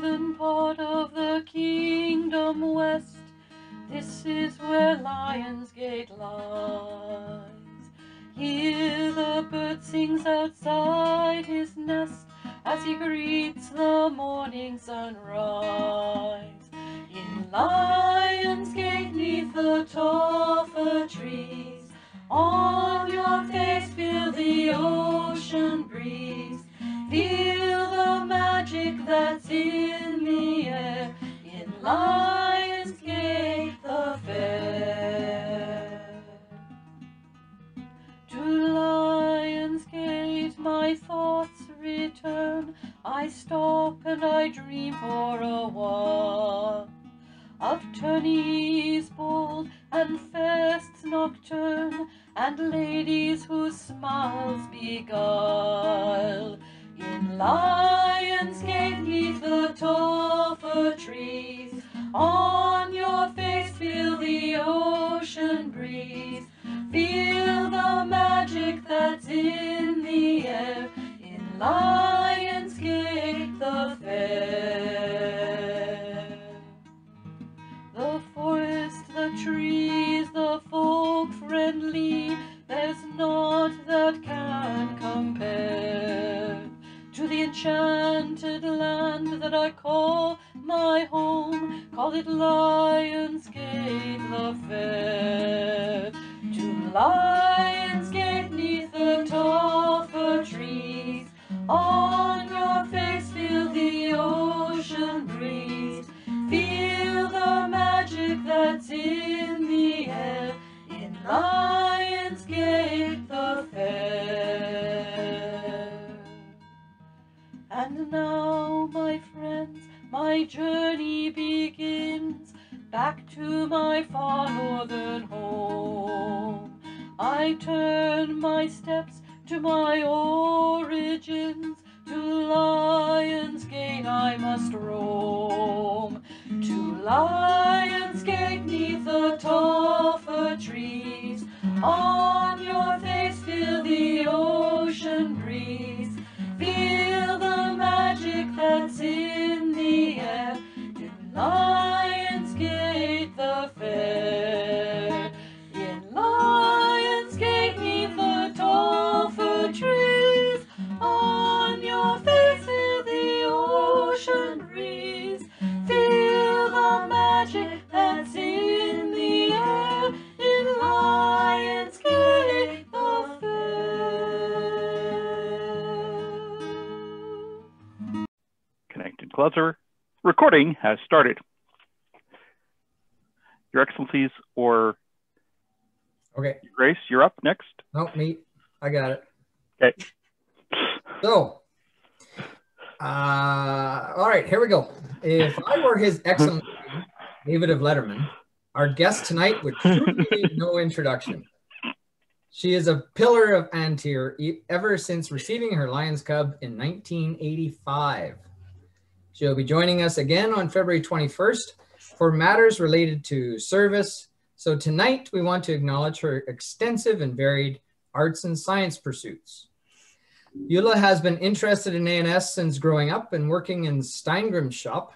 northern part of the kingdom west. This is where Lionsgate lies. Here the bird sings outside his nest as he greets the morning sunrise. In Lionsgate, 'neath the tall fir trees, on your face feel the ocean breeze. Feel the magic that's in the air, in Lionsgate the fair. To Lionsgate my thoughts return, I stop and I dream for a while of tourneys bold and fests nocturne, and ladies whose smiles beguile. In Lionsgate, 'neath the tall fir trees, on your face feel the ocean breeze. Feel the magic that's in the air, in Lionsgate the fair. The forest, the trees, the folk friendly, there's naught that can compare to the enchanted land that I call my home. Call it Lionsgate the fair. To Lionsgate, 'neath the tall fir trees, on your face feel the ocean breeze. Feel the magic that's in the air, in Lionsgate the fair. And now, my friends, my journey begins back to my far northern home. I turn my steps to my origins. To Lionsgate I must roam. To Lionsgate, 'neath the tall fir trees, on your face feel the ocean breeze. Feel the magic that's in the air, to Lionsgate the fair. In Lionsgate, 'neath the tall fir trees, on your face feel the ocean breeze. Feel the magic that's in the air, in Lionsgate the fair. Connected Closer. Recording has started. Your Excellencies, or Okay. Grace, you're up next. No, me. I got it. Okay. So, all right, here we go. If I were His Excellency David of Letterman, our guest tonight would truly need no introduction. She is a pillar of Antir ever since receiving her Lion's Cub in 1985. She'll be joining us again on February 21st for matters related to service. So tonight we want to acknowledge her extensive and varied arts and science pursuits. Ulla has been interested in ANS since growing up and working in Steingrim's shop.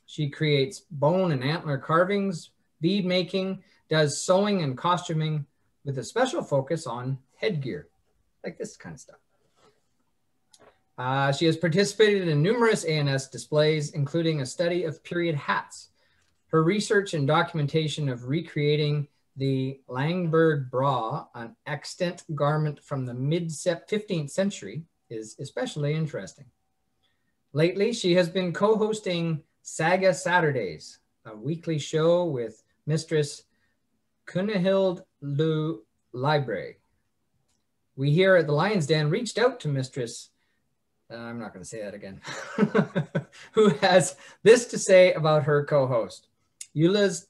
She creates bone and antler carvings, bead making, does sewing and costuming with a special focus on headgear, like this kind of stuff. She has participated in numerous ANS displays, including a study of period hats. Her research and documentation of recreating the Langberg bra, an extant garment from the mid-15th century, is especially interesting. Lately, she has been co-hosting Saga Saturdays, a weekly show with Mistress Cunhild Lu Library. We here at the Lion's Den reached out to Mistress, I'm not going to say that again, who has this to say about her co-host. Ulla's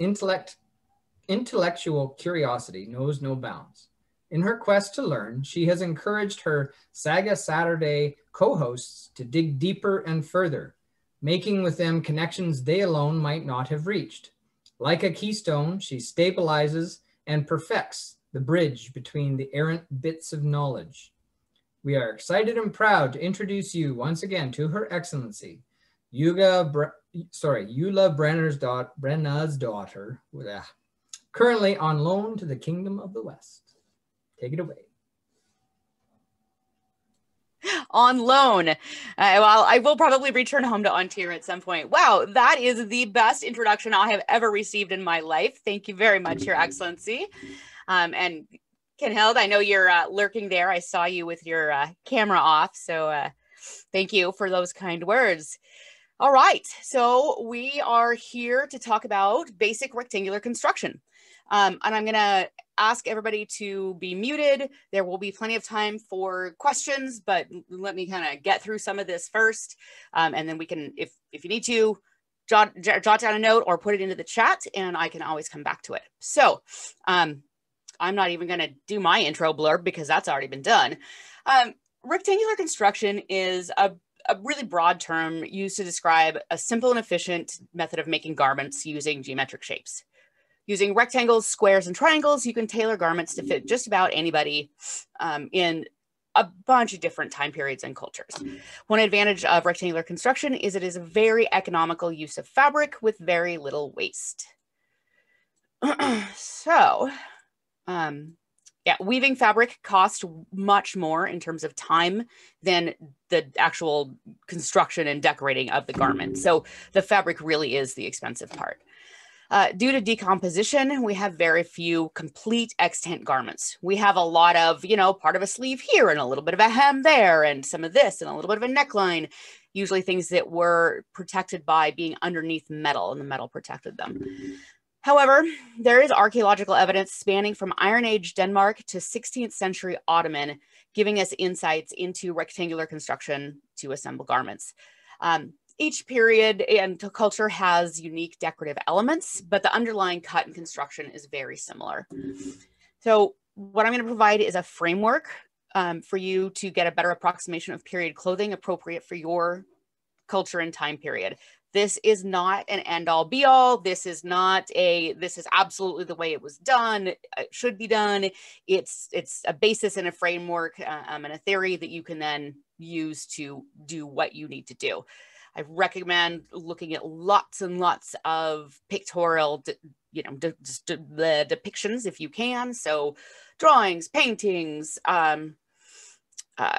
intellectual curiosity knows no bounds. In her quest to learn, she has encouraged her Saga Saturday co-hosts to dig deeper and further, making with them connections they alone might not have reached. Like a keystone, she stabilizes and perfects the bridge between the errant bits of knowledge. We are excited and proud to introduce you once again to Her Excellency, Ulla Brennasdottir, currently on loan to the Kingdom of the West. Take it away. On loan. Well, I will probably return home to Ontario at some point. Wow, that is the best introduction I have ever received in my life. Thank you very much, Your Excellency. And Kenhild, I know you're lurking there. I saw you with your camera off, so thank you for those kind words. All right, so we are here to talk about basic rectangular construction. And I'm gonna ask everybody to be muted. There will be plenty of time for questions, but let me kind of get through some of this first. And then we can, if you need to, jot down a note or put it into the chat, and I can always come back to it. So I'm not even gonna do my intro blurb because that's already been done. Rectangular construction is a really broad term used to describe a simple and efficient method of making garments using geometric shapes. Using rectangles, squares, and triangles, you can tailor garments to fit just about anybody in a bunch of different time periods and cultures. One advantage of rectangular construction is it is a very economical use of fabric with very little waste. So, yeah, weaving fabric costs much more in terms of time than the actual construction and decorating of the garment. So the fabric really is the expensive part. Due to decomposition, we have very few complete extant garments. We have a lot of, part of a sleeve here and a little bit of a hem there and some of this and a little bit of a neckline, usually things that were protected by being underneath metal and the metal protected them. However, there is archaeological evidence spanning from Iron Age Denmark to 16th century Ottoman, giving us insights into rectangular construction to assemble garments. Each period and culture has unique decorative elements, but the underlying cut and construction is very similar. So what I'm going to provide is a framework for you to get a better approximation of period clothing appropriate for your culture and time period. This is not an end-all be-all. This is absolutely the way it was done. It should be done. It's a basis and a framework and a theory that you can then use to do what you need to do. I recommend looking at lots and lots of pictorial, the depictions if you can. So drawings, paintings,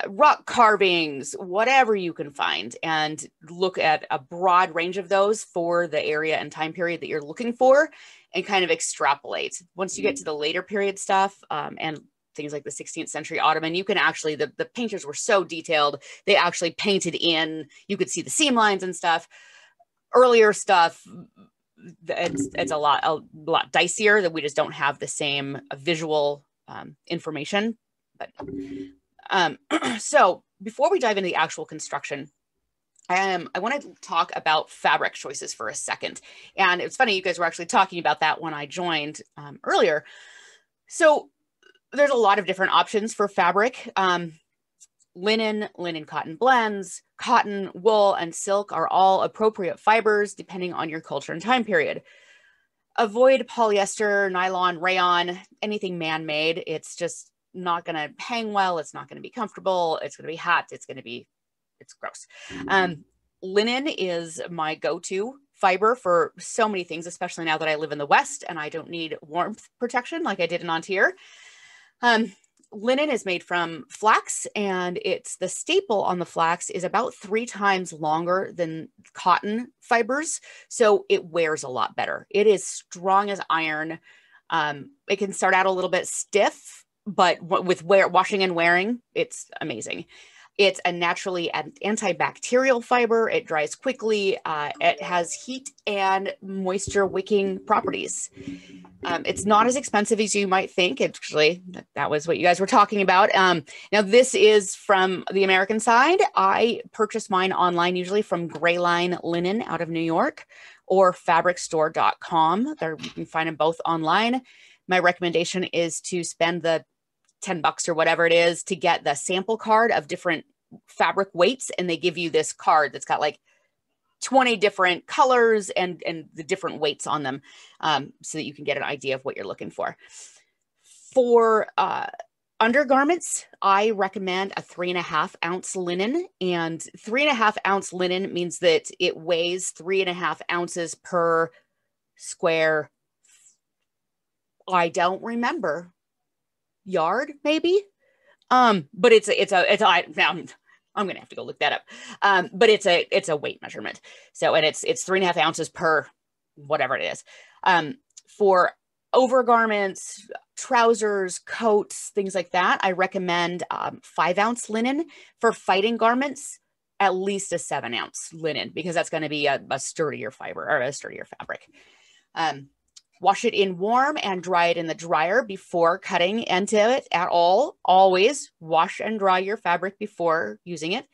rock carvings, whatever you can find, and look at a broad range of those for the area and time period that you're looking for and kind of extrapolate. Once you get to the later period stuff and things like the 16th century Ottoman, you can actually, the painters were so detailed, they actually painted in, you could see the seam lines and stuff. Earlier stuff, it's a lot dicier, that we just don't have the same visual information. But so before we dive into the actual construction, I want to talk about fabric choices for a second. And it's funny, you guys were actually talking about that when I joined earlier. So there's a lot of different options for fabric. Linen cotton blends, cotton, wool, and silk are all appropriate fibers depending on your culture and time period. Avoid polyester, nylon, rayon, anything man-made. It's just not going to hang well. It's not going to be comfortable. It's going to be hot. It's gross. Linen is my go-to fiber for so many things, especially now that I live in the West and I don't need warmth protection like I did in Ontario. Linen is made from flax, and the staple on the flax is about 3 times longer than cotton fibers. So it wears a lot better. It is strong as iron. It can start out a little bit stiff, but with washing and wearing, it's amazing. It's a naturally antibacterial fiber. It dries quickly. It has heat and moisture wicking properties. It's not as expensive as you might think. Actually, that was what you guys were talking about. Now, this is from the American side. I purchase mine online, usually from Grayline Linen out of New York or fabricstore.com. There, you can find them both online. My recommendation is to spend the $10 or whatever it is to get the sample card of different fabric weights. And they give you this card that's got like 20 different colors and the different weights on them, so that you can get an idea of what you're looking for. For Undergarments, I recommend a 3.5 ounce linen, and 3.5 ounce linen means that it weighs 3.5 ounces per square. I don't remember, yard maybe. But I'm gonna have to go look that up. But it's a weight measurement. So, and it's 3.5 ounces per whatever it is. For overgarments, trousers, coats, things like that, I recommend 5 ounce linen. For fighting garments, at least a 7 ounce linen, because that's going to be a sturdier fiber or a sturdier fabric. Wash it in warm and dry it in the dryer before cutting into it at all. Always wash and dry your fabric before using it.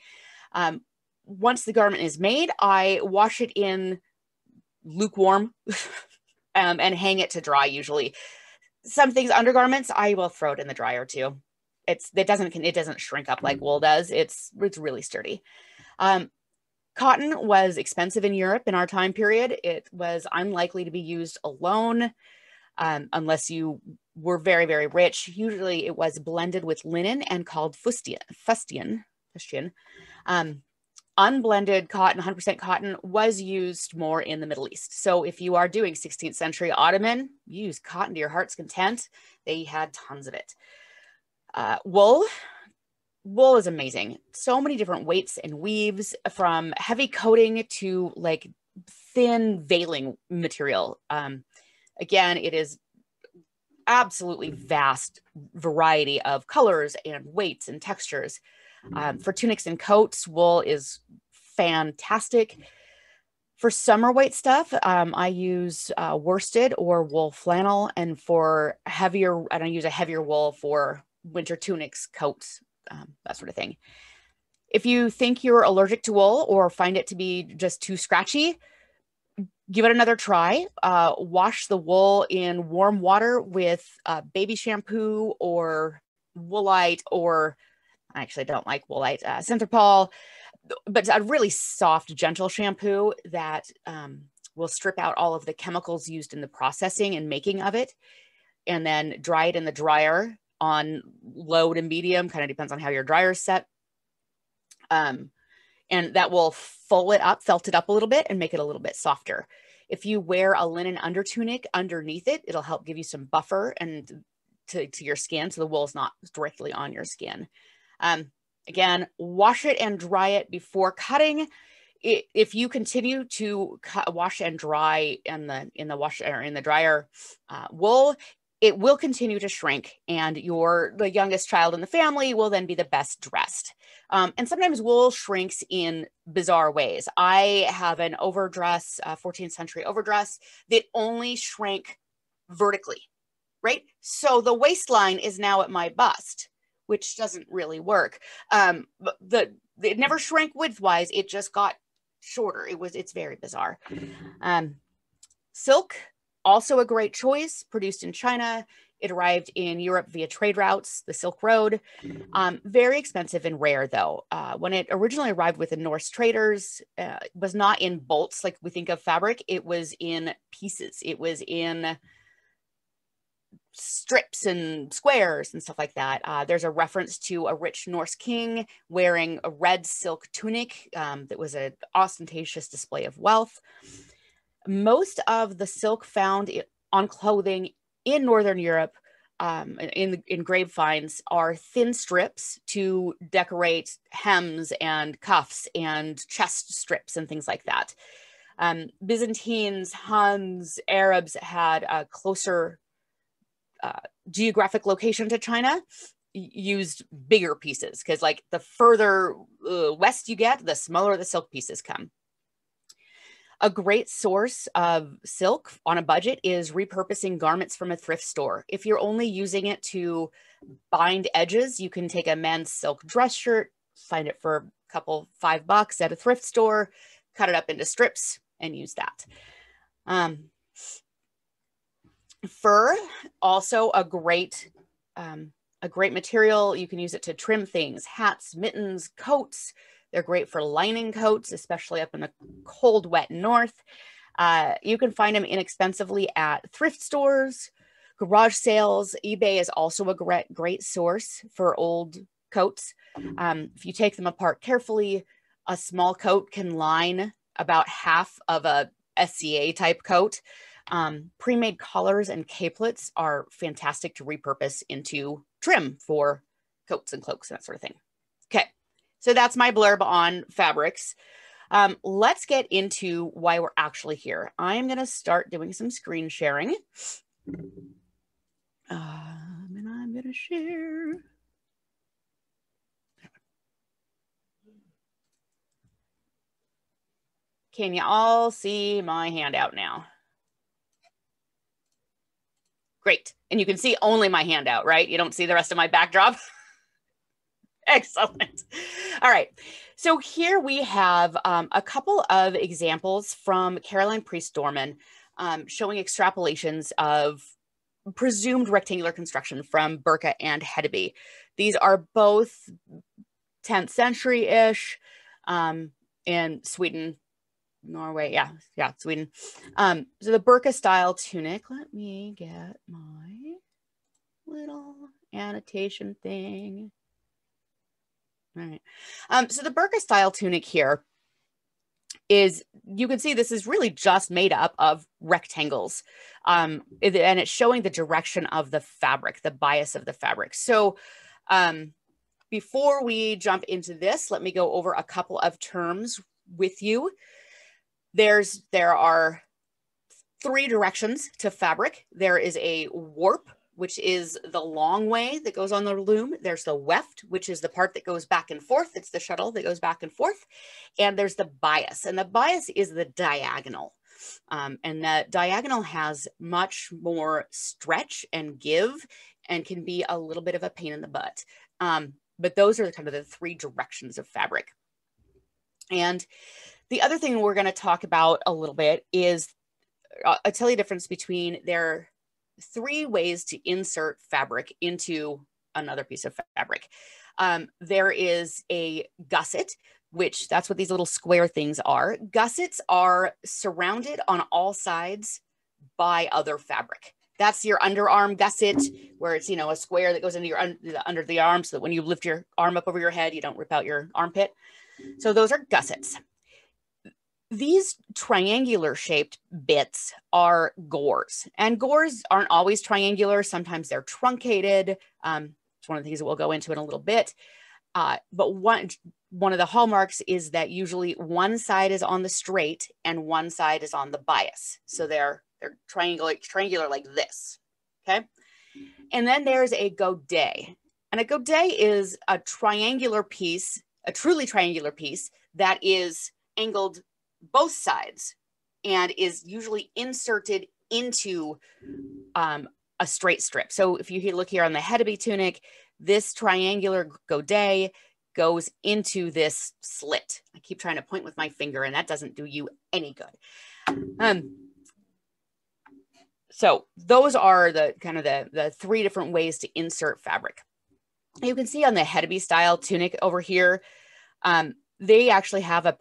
Once the garment is made, I wash it in lukewarm and hang it to dry usually. Some things, undergarments, I will throw it in the dryer too. It doesn't shrink up like wool does. It's really sturdy. Cotton was expensive in Europe in our time period. It was unlikely to be used alone unless you were very, very rich. Usually it was blended with linen and called fustian. Unblended cotton, 100% cotton, was used more in the Middle East. So if you are doing 16th century Ottoman, use cotton to your heart's content. They had tons of it. Wool is amazing. So many different weights and weaves, from heavy coating to like thin veiling material. Again, it is absolutely vast variety of colors and weights and textures. For tunics and coats, wool is fantastic. For summer weight stuff, I use worsted or wool flannel, and for heavier, I don't use a heavier wool for winter tunics, coats, that sort of thing. If you think you're allergic to wool or find it to be just too scratchy, give it another try. Wash the wool in warm water with baby shampoo or Woolite, or I actually don't like Woolite, Centerpol, but a really soft, gentle shampoo that will strip out all of the chemicals used in the processing and making of it, and then dry it in the dryer on low to medium, kind of depends on how your dryer is set. And that will felt it up a little bit and make it a little bit softer. If you wear a linen under tunic underneath it, it'll help give you some buffer and to your skin, so the wool is not directly on your skin. Again, wash it and dry it before cutting. If you continue to wash and dry in the dryer wool, it will continue to shrink, and the youngest child in the family will then be the best dressed. And sometimes wool shrinks in bizarre ways. I have an overdress, 14th century overdress, that only shrank vertically, right? So the waistline is now at my bust, which doesn't really work. It never shrank widthwise. It just got shorter. It's very bizarre. Silk, also a great choice, produced in China. It arrived in Europe via trade routes, the Silk Road. Very expensive and rare, though. When it originally arrived with the Norse traders, it was not in bolts like we think of fabric. It was in pieces. It was in strips and squares and stuff like that. There's a reference to a rich Norse king wearing a red silk tunic that was an ostentatious display of wealth. Most of the silk found on clothing in Northern Europe in grave finds are thin strips to decorate hems and cuffs and chest strips and things like that. Byzantines, Huns, Arabs had a closer geographic location to China, used bigger pieces, because like the further west you get, the smaller the silk pieces come. A great source of silk on a budget is repurposing garments from a thrift store. If you're only using it to bind edges, you can take a men's silk dress shirt, find it for $5 at a thrift store, cut it up into strips, and use that. Fur, also a great material. You can use it to trim things, hats, mittens, coats. They're great for lining coats, especially up in the cold, wet north. You can find them inexpensively at thrift stores. Garage sales, eBay is also a great source for old coats. If you take them apart carefully, a small coat can line about half of a SCA type coat. Pre-made collars and capelets are fantastic to repurpose into trim for coats and cloaks and that sort of thing. Okay, so that's my blurb on fabrics. Let's get into why we're actually here. I'm going to start doing some screen sharing. And I'm going to share. Can you all see my handout now? Great. And you can see only my handout, right? You don't see the rest of my backdrop? Excellent. All right. So here we have a couple of examples from Caroline Priest-Dorman showing extrapolations of presumed rectangular construction from Birka and Hedeby. These are both 10th century-ish in Sweden, Norway, yeah, Sweden. So the Birka style tunic, let me get my little annotation thing. All right. So the Birka style tunic here is, you can see this is really just made up of rectangles. And it's showing the direction of the fabric, the bias of the fabric. So before we jump into this, let me go over a couple of terms with you. There are 3 directions to fabric. There is a warp, which is the long way that goes on the loom. There's the weft, which is the part that goes back and forth. It's the shuttle that goes back and forth. And there's the bias. And the bias is the diagonal. And the diagonal has much more stretch and give and can be a little bit of a pain in the butt. But those are kind of the 3 directions of fabric. And the other thing we're going to talk about a little bit is I'll tell you the difference between there 3 ways to insert fabric into another piece of fabric. There is a gusset, which that's what these little square things are. Gussets are surrounded on all sides by other fabric. That's your underarm gusset, where it's, you know, a square that goes into your under the arm, so that when you lift your arm up over your head, you don't rip out your armpit. So those are gussets. These triangular shaped bits are gores, and gores aren't always triangular. Sometimes they're truncated. It's one of the things that we'll go into in a little bit. But one of the hallmarks is that usually one side is on the straight and one side is on the bias. So they're triangular like this, okay? And then there's a godet. And a godet is a triangular piece, a truly triangular piece that is angled both sides and is usually inserted into a straight strip. So if you look here on the Hedeby tunic, this triangular godet goes into this slit. I keep trying to point with my finger and that doesn't do you any good. So those are the kind of the 3 different ways to insert fabric. You can see on the Hedeby style tunic over here, they actually have a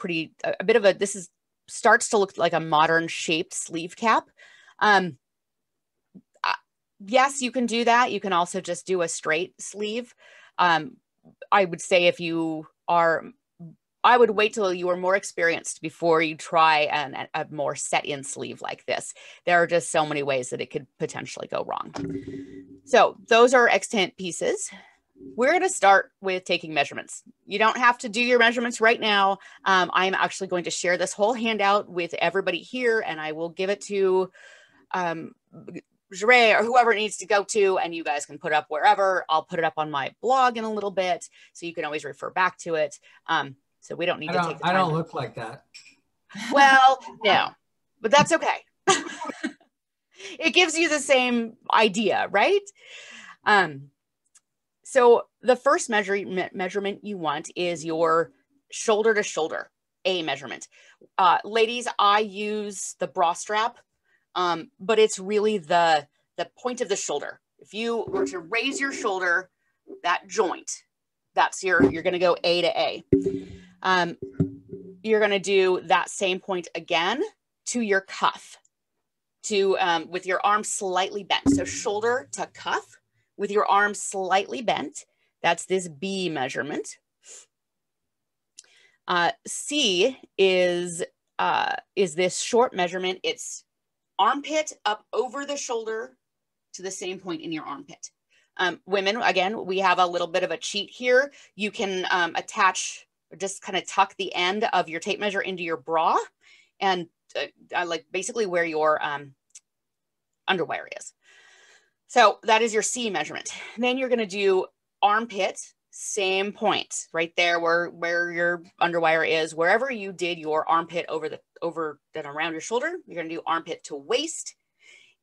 bit of a, starts to look like a modern shaped sleeve cap. Yes, you can do that. You can also just do a straight sleeve. I would say I would wait till you are more experienced before you try a more set in sleeve like this. There are just so many ways that it could potentially go wrong. So those are extant pieces. We're going to start with taking measurements. You don't have to do your measurements right now. I'm actually going to share this whole handout with everybody here, and I will give it to Jure or whoever it needs to go to, and you guys can put it up wherever. I'll put it up on my blog in a little bit, so you can always refer back to it. So we don't need to take the time. I don't look like that. Well, no, but that's okay. It gives you the same idea, right? So the first measurement you want is your shoulder to shoulder, A measurement. Ladies, I use the bra strap, but it's really the point of the shoulder. If you were to raise your shoulder, that joint, you're going to go A to A. You're going to do that same point again to your cuff. to, with your arm slightly bent. So shoulder to cuff with your arm slightly bent. That's this B measurement. C is this short measurement. It's armpit up over the shoulder to the same point in your armpit. Women, again, we have a little bit of a cheat here. You can attach, or just kind of tuck the end of your tape measure into your bra and like basically where your underwire is. So that is your C measurement. Then you're going to do armpit, same point right there where your underwire is. Wherever you did your armpit over and around your shoulder, you're going to do armpit to waist.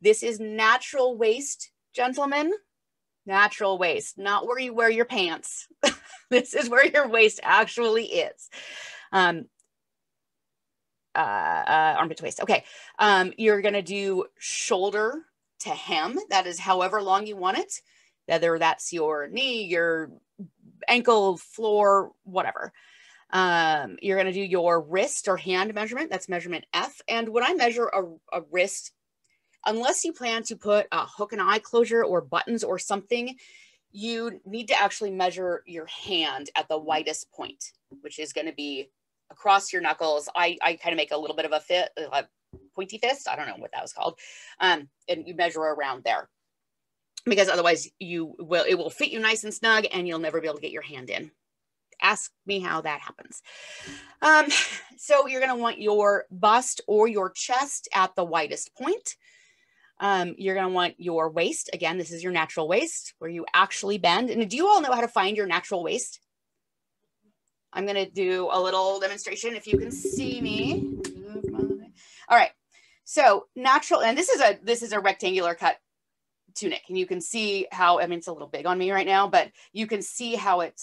This is natural waist, gentlemen. Natural waist, not where you wear your pants. This is where your waist actually is. Armpit to waist. Okay. You're going to do shoulder to hem. That is however long you want it, whether that's your knee, your ankle, floor, whatever. You're going to do your wrist or hand measurement. That's measurement F. And when I measure a wrist, unless you plan to put a hook and eye closure or buttons or something, you need to actually measure your hand at the widest point, which is going to be across your knuckles. I kind of make a little bit of a pointy fist. I don't know what that was called. And you measure around there, because otherwise it will fit you nice and snug and you'll never be able to get your hand in. Ask me how that happens. So you're going to want your bust or your chest at the widest point. You're going to want your waist. Again, this is your natural waist where you actually bend. And do you all know how to find your natural waist? I'm going to do a little demonstration if you can see me. All right. So natural, and this is a rectangular cut tunic, and you can see how, I mean, it's a little big on me right now, but you can see how it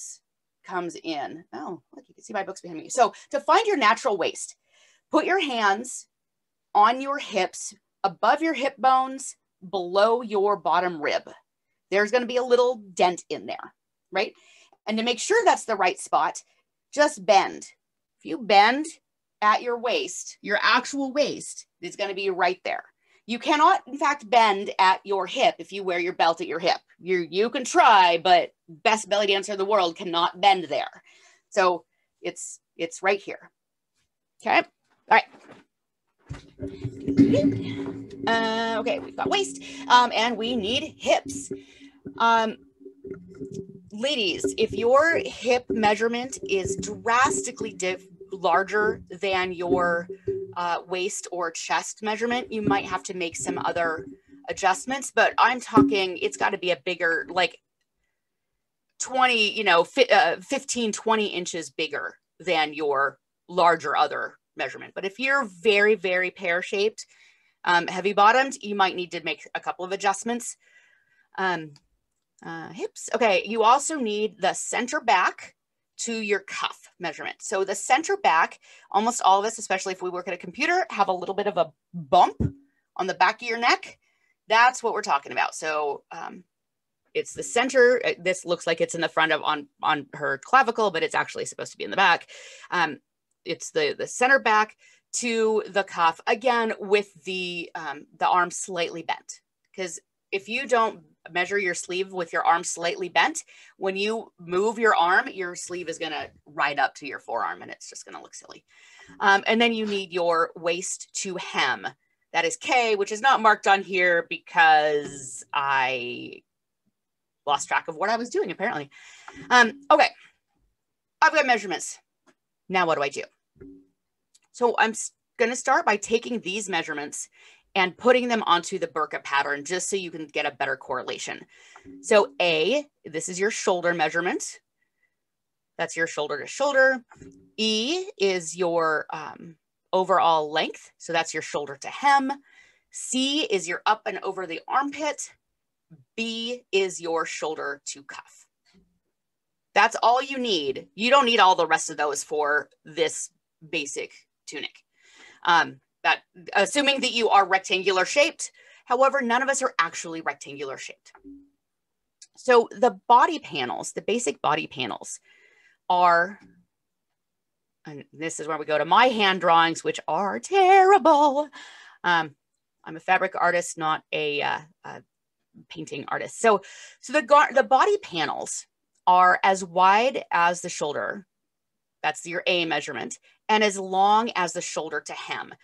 comes in. Oh, look, you can see my books behind me. So to find your natural waist, put your hands on your hips, above your hip bones, below your bottom rib. There's going to be a little dent in there, right? And to make sure that's the right spot, just bend. If you bend at your waist, your actual waist is going to be right there. You cannot, in fact, bend at your hip if you wear your belt at your hip. You can try, but best belly dancer in the world cannot bend there. So it's right here. Okay. All right. Okay, we've got waist, and we need hips. Ladies, if your hip measurement is drastically larger than your waist or chest measurement, you might have to make some other adjustments, but I'm talking, it's got to be a bigger, like 15, 20 inches bigger than your larger other measurement. But if you're very, very pear-shaped, heavy bottomed, you might need to make a couple of adjustments. Hips. Okay. You also need the center back to your cuff measurement. So the center back, almost all of us, especially if we work at a computer, have a little bit of a bump on the back of your neck. That's what we're talking about. So it's the center. This looks like it's in the front of on her clavicle, but it's actually supposed to be in the back. It's the center back to the cuff, again, with the arm slightly bent. Because if you don't measure your sleeve with your arm slightly bent, when you move your arm, your sleeve is going to ride up to your forearm and it's just going to look silly. And then you need your waist to hem. That is K, which is not marked on here because I lost track of what I was doing, apparently. Okay, I've got measurements. Now what do I do? So I'm going to start by taking these measurements and putting them onto the burqa pattern just so you can get a better correlation. So A, this is your shoulder measurement. That's your shoulder to shoulder. E is your overall length. So that's your shoulder to hem. C is your up and over the armpit. B is your shoulder to cuff. That's all you need. You don't need all the rest of those for this basic tunic. That assuming that you are rectangular shaped. However, none of us are actually rectangular shaped. So the body panels, the basic body panels are, and this is where we go to my hand drawings, which are terrible. I I'm a fabric artist, not a painting artist. So the body panels are as wide as the shoulder. That's your A measurement, and as long as the shoulder to hem.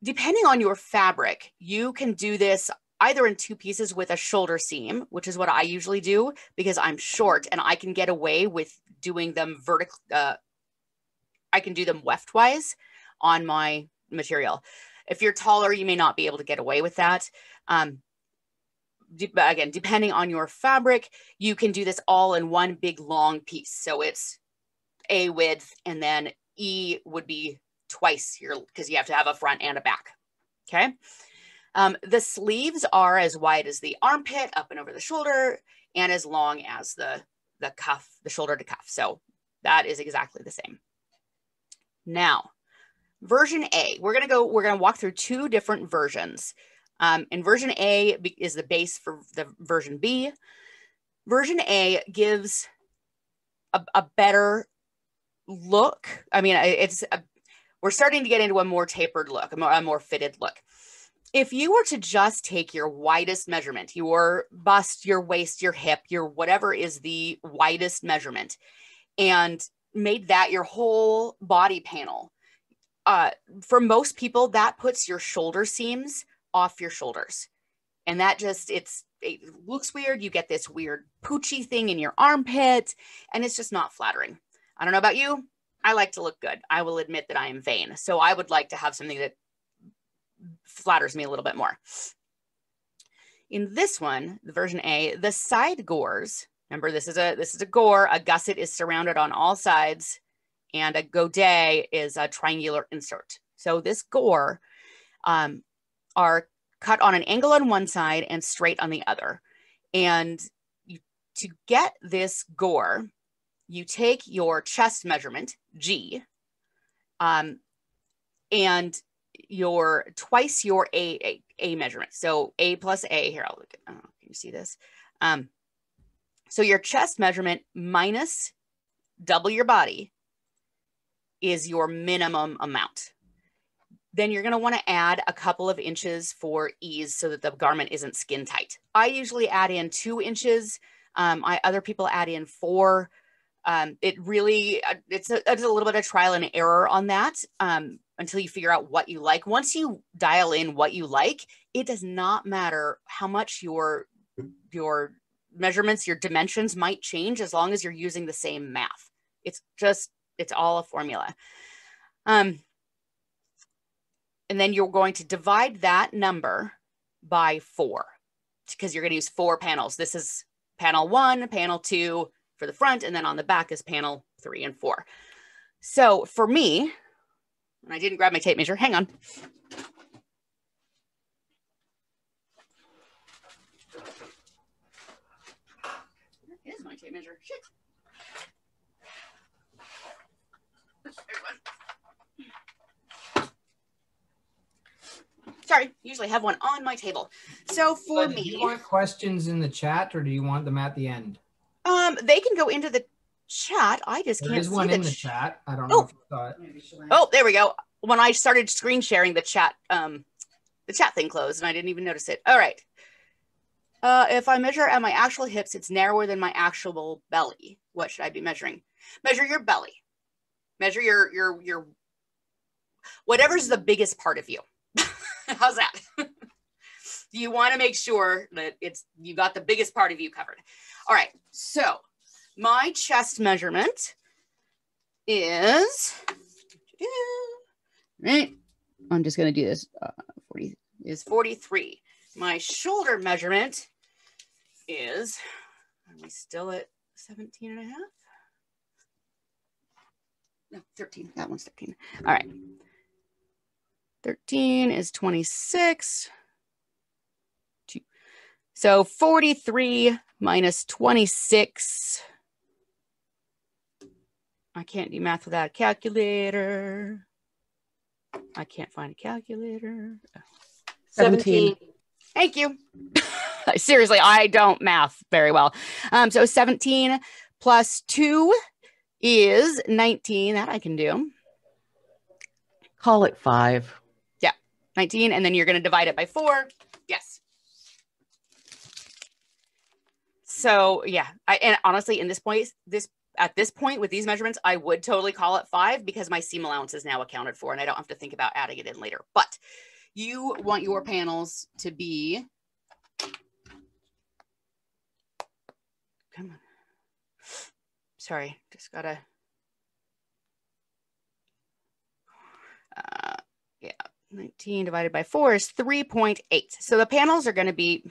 Depending on your fabric, you can do this either in 2 pieces with a shoulder seam, which is what I usually do because I'm short and I can get away with doing them vertical. I can do them weftwise on my material. If you're taller, you may not be able to get away with that. Again, depending on your fabric, you can do this all in one big long piece. So it's A width, and then E would be twice your, because you have to have a front and a back. Okay. The sleeves are as wide as the armpit up and over the shoulder, and as long as the cuff, the shoulder to cuff. So that is exactly the same. Now, version A, we're going to walk through 2 different versions. And version A is the base for the version B. Version A gives a better look. I mean, we're starting to get into a more tapered look, a more fitted look. If you were to just take your widest measurement, your bust, your waist, your hip, your whatever is the widest measurement, and made that your whole body panel, for most people, that puts your shoulder seams off your shoulders. And that just, it looks weird. You get this weird poochy thing in your armpit, and it's just not flattering. I don't know about you. I like to look good. I will admit that I am vain. So I would like to have something that flatters me a little bit more. In this one, the version A, the side gores, remember this is a gore, a gusset is surrounded on all sides, and a godet is a triangular insert. So this gore are cut on an angle on one side and straight on the other. And to get this gore, you take your chest measurement, G, and twice your A measurement. So A plus A, here, I'll look at, can you see this? So your chest measurement minus double your body is your minimum amount. Then you're going to want to add a couple of inches for ease so that the garment isn't skin tight. I usually add in 2 inches. Other people add in 4. It's a little bit of trial and error on that until you figure out what you like. Once you dial in what you like, it does not matter how much your measurements, your dimensions might change as long as you're using the same math. It's all a formula. And then you're going to divide that number by 4 because you're going to use 4 panels. This is panel 1, panel 2 for the front, and then on the back is panel 3 and 4. So for me, and I didn't grab my tape measure, hang on. Where is my tape measure? Shit. Sorry, usually have one on my table. So for me, do you want questions in the chat, or do you want them at the end? They can go into the chat. I just can't see. There's one in the chat. I don't know if you saw it. Oh, there we go. When I started screen sharing, the chat thing closed, and I didn't even notice it. All right. If I measure at my actual hips, it's narrower than my actual belly. What should I be measuring? Measure your belly. Measure your whatever's the biggest part of you. How's that? You want to make sure that you got the biggest part of you covered. All right. So my chest measurement is, right. I'm just going to do this. 40 is 43. My shoulder measurement is, are we still at 17 and a half? No, 13. That one's 13. All right. 13 is 26. So 43 minus 26. I can't do math without a calculator. I can't find a calculator. 17. Thank you. Seriously, I don't math very well. So 17 plus 2 is 19. That I can do. Call it 5. Yeah. 19, and then you're going to divide it by 4. Yes. So yeah, and honestly, at this point with these measurements, I would totally call it 5 because my seam allowance is now accounted for and I don't have to think about adding it in later. But you want your panels to be, come on. Sorry, just gotta, yeah, 19 divided by 4 is 3.8. So the panels are gonna be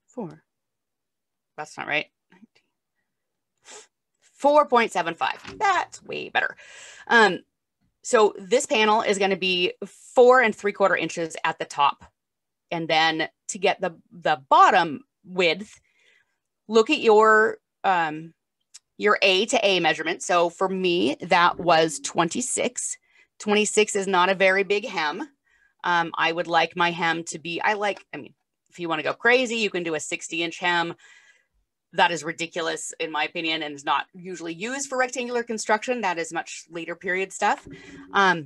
4. That's not right. 4.75. That's way better. So this panel is going to be 4 3/4 inches at the top. And then to get the bottom width, look at your A to A measurement. So for me, that was 26. 26 is not a very big hem. I would like my hem to be, if you want to go crazy, you can do a 60-inch hem. That is ridiculous, in my opinion, and is not usually used for rectangular construction. That is much later period stuff. A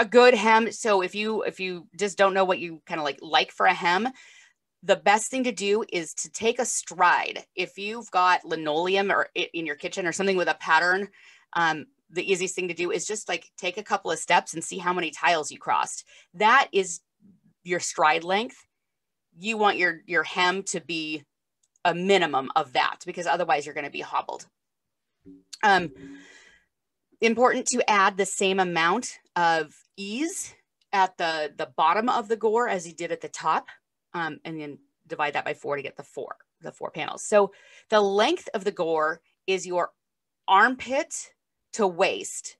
good hem. So if you just don't know what you kind of like for a hem, the best thing to do is to take a stride. If you've got linoleum or in your kitchen or something with a pattern, the easiest thing to do is just like take a couple of steps and see how many tiles you crossed. That is your stride length. You want your hem to be a minimum of that because otherwise you're going to be hobbled. Important to add the same amount of ease at the bottom of the gore as you did at the top, and then divide that by 4 to get the four panels. So the length of the gore is your armpit to waist,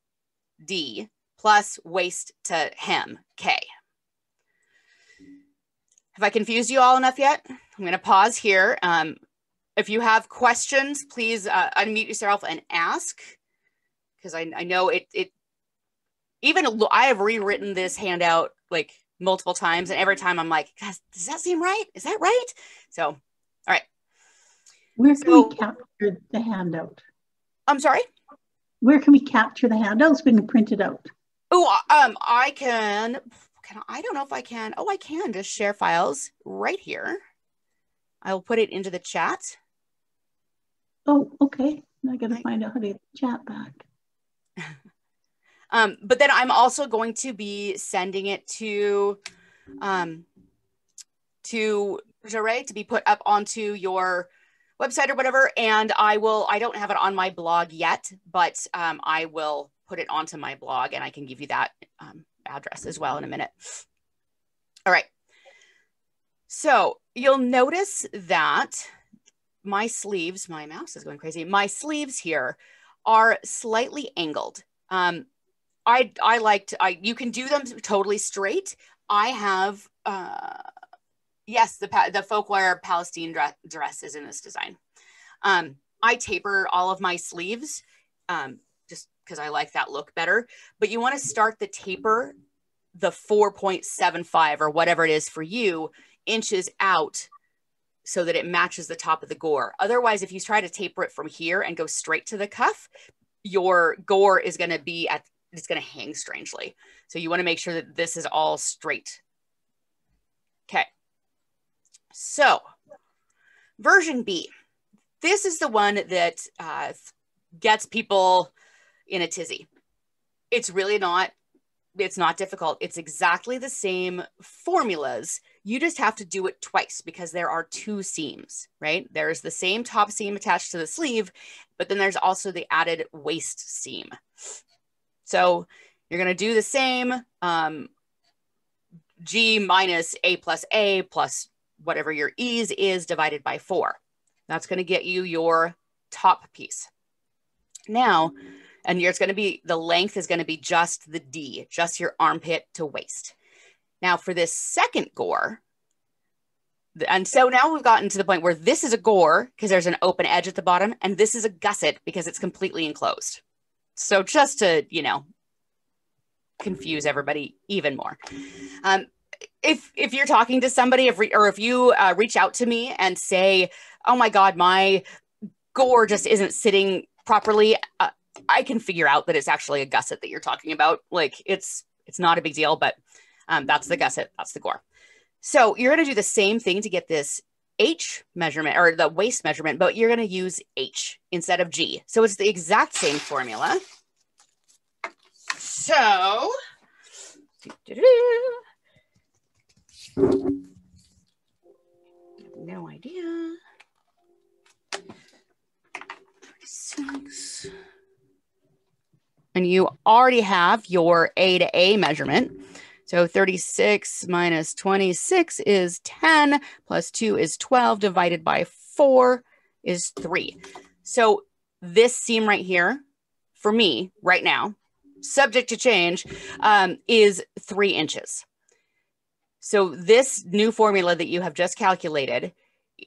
D, plus waist to hem, K. Have I confused you all enough yet? I'm going to pause here. If you have questions, please unmute yourself and ask, because I know it even I have rewritten this handout like multiple times, and every time I'm like, "Guys, does that seem right? Is that right?" So, all right. Where can we capture the handout? I'm sorry? Where can we capture the handouts when you print it out? Oh, I can I don't know if I can. Oh, I can just share files right here. I will put it into the chat. Oh, okay. I got to find out how to get the chat back. But then I'm also going to be sending it to Jarre to be put up onto your website or whatever. And I don't have it on my blog yet, but I will put it onto my blog and I can give you that address as well in a minute. All right. So you'll notice that my sleeves, my mouse is going crazy. My sleeves here are slightly angled. You can do them totally straight. I have, yes, the folklore Palestine dress is in this design. I taper all of my sleeves just because I like that look better. But you want to start the taper the 4.75 or whatever it is for you inches out so that it matches the top of the gore. Otherwise, if you try to taper it from here and go straight to the cuff, your gore is going to be it's going to hang strangely. So you want to make sure that this is all straight. Okay. So version B, this is the one that gets people in a tizzy. It's not difficult. It's exactly the same formulas. You just have to do it twice because there are 2 seams, right? There's the same top seam attached to the sleeve, but then there's also the added waist seam. So you're going to do the same G minus A plus whatever your ease is divided by 4. That's going to get you your top piece. Now, and it's going to be, the length is going to be just the D, just your armpit to waist. Now for this second gore, and so now we've gotten to the point where this is a gore because there's an open edge at the bottom, and this is a gusset because it's completely enclosed. So just to, confuse everybody even more. If you're talking to somebody, or if you reach out to me and say, oh my God, my gore just isn't sitting properly, I can figure out that it's actually a gusset that you're talking about. Like it's not a big deal, but that's the gusset, that's the gore. So you're going to do the same thing to get this H measurement or the waist measurement, but you're going to use H instead of G. So it's the exact same formula. So no idea. 36. And you already have your A to A measurement. So 36 minus 26 is 10, plus 2 is 12, divided by 4 is 3. So this seam right here, for me right now, subject to change, is 3 inches. So this new formula that you have just calculated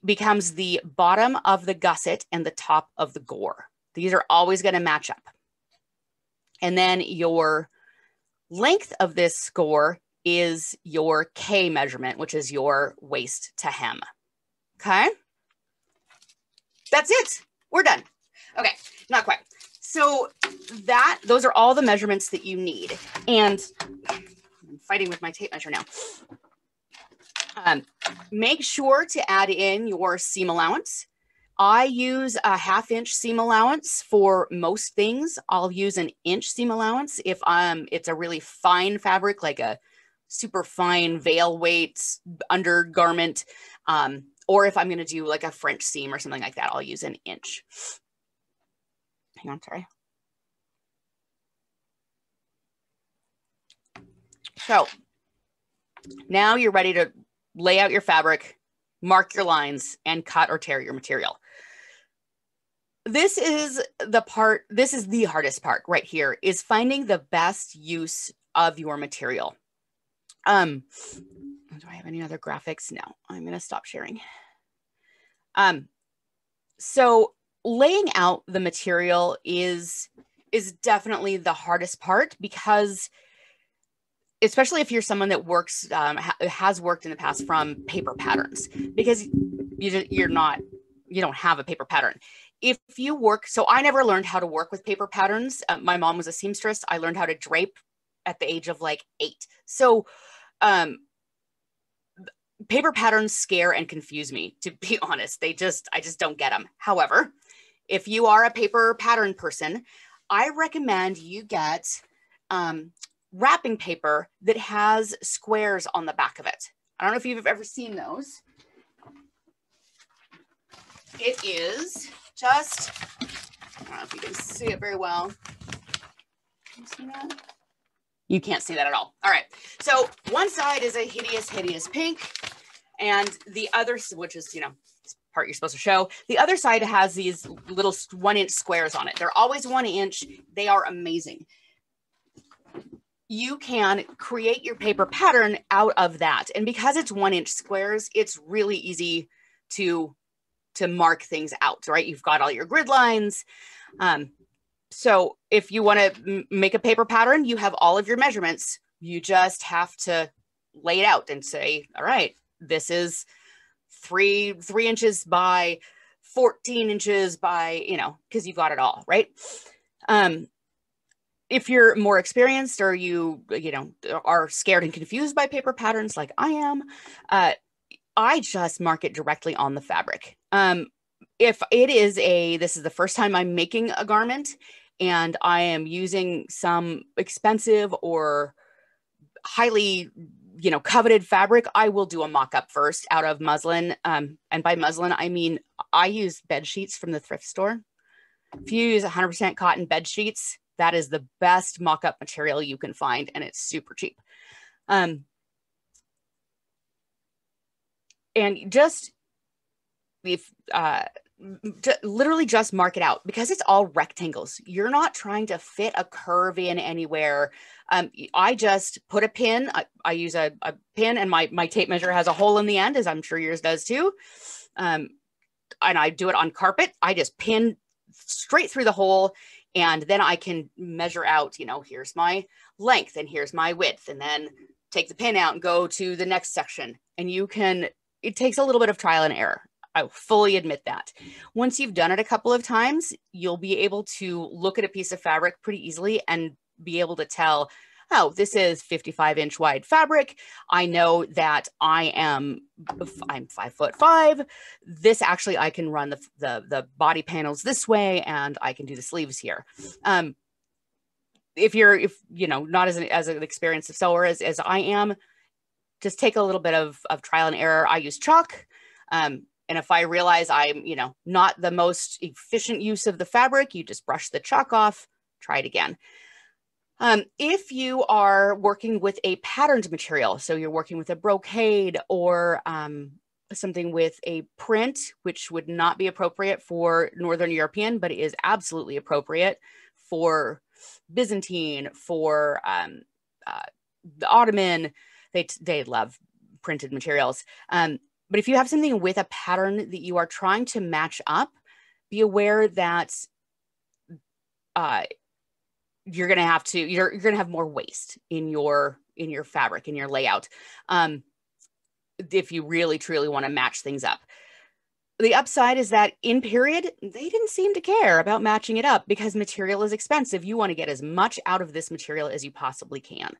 becomes the bottom of the gusset and the top of the gore. These are always going to match up. And then your length of this score is your K measurement, which is your waist to hem. Okay. That's it. We're done. Okay. Not quite. So those are all the measurements that you need. And I'm fighting with my tape measure now. Make sure to add in your seam allowance. I use a 1/2 inch seam allowance for most things. I'll use an inch seam allowance if it's a really fine fabric, like a super fine veil weight undergarment, or if I'm going to do like a French seam or something like that, I'll use an inch. Hang on, sorry. So now you're ready to lay out your fabric, mark your lines, and cut or tear your material. This is the hardest part right here, is finding the best use of your material. Do I have any other graphics? No, I'm going to stop sharing. So laying out the material is definitely the hardest part, because especially if you're someone that works, has worked in the past from paper patterns, because you don't have a paper pattern. If you work, so I never learned how to work with paper patterns. My mom was a seamstress. I learned how to drape at the age of like 8. So paper patterns scare and confuse me, to be honest. I just don't get them. However, if you are a paper pattern person, I recommend you get wrapping paper that has squares on the back of it. I don't know if you've ever seen those. It is just, I don't know if you can see it very well. Can you see that? You can't see that at all. All right. So one side is a hideous, hideous pink, and the other, which is, part you're supposed to show, the other side has these little 1-inch squares on it. They're always 1 inch. They are amazing. You can create your paper pattern out of that. And because it's 1-inch squares, it's really easy to mark things out, right? You've got all your grid lines. So if you want to make a paper pattern, you have all of your measurements. You just have to lay it out and say, all right, this is 3 inches by 14 inches by, because you've got it all, right? If you're more experienced, or you are scared and confused by paper patterns like I am, I just mark it directly on the fabric. If it is this is the first time I'm making a garment and I am using some expensive or highly, coveted fabric, I will do a mock-up first out of muslin. And by muslin, I mean, I use bed sheets from the thrift store. If you use 100% cotton bed sheets, that is the best mock-up material you can find, and it's super cheap. And just literally just mark it out, because it's all rectangles. You're not trying to fit a curve in anywhere. I just put a pin. I use a pin, and my tape measure has a hole in the end, as I'm sure yours does too. And I do it on carpet. I just pin straight through the hole, and then I can measure out, here's my length and here's my width, and then take the pin out and go to the next section. And it takes a little bit of trial and error. I fully admit that. Once you've done it a couple of times, you'll be able to look at a piece of fabric pretty easily and be able to tell, oh, this is 55-inch wide fabric. I know that I'm 5'5". This actually, I can run the body panels this way, and I can do the sleeves here. If you know, not as an experienced sewer as I am, just take a little bit of trial and error. I use chalk. And if I realize I'm, you know, not the most efficient use of the fabric, you just brush the chalk off, try it again. If you are working with a patterned material, so you're working with a brocade or something with a print, which would not be appropriate for Northern European, but is absolutely appropriate for Byzantine, for the Ottoman, they love printed materials. But if you have something with a pattern that you are trying to match up, be aware that you're going to have more waste in your fabric, in your layout. If you really truly want to match things up. The upside is that in period, they didn't seem to care about matching it up because material is expensive. You want to get as much out of this material as you possibly can.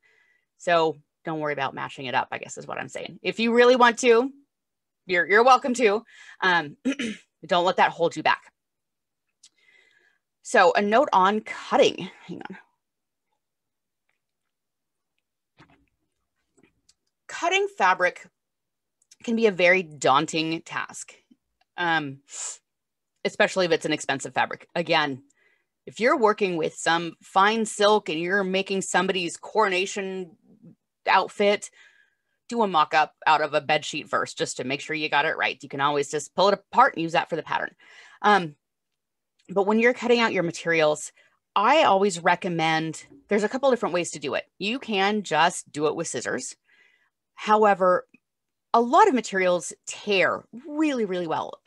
So don't worry about matching it up, I guess is what I'm saying. If you really want to, you're welcome to. Don't let that hold you back. So a note on cutting. Hang on. Cutting fabric can be a very daunting task, especially if it's an expensive fabric. Again, if you're working with some fine silk and you're making somebody's coronation outfit, do a mock-up out of a bed sheet first, just to make sure you got it right. You can always just pull it apart and use that for the pattern. But when you're cutting out your materials, I always recommend, there's a couple different ways to do it. You can just do it with scissors. However, a lot of materials tear really, really well.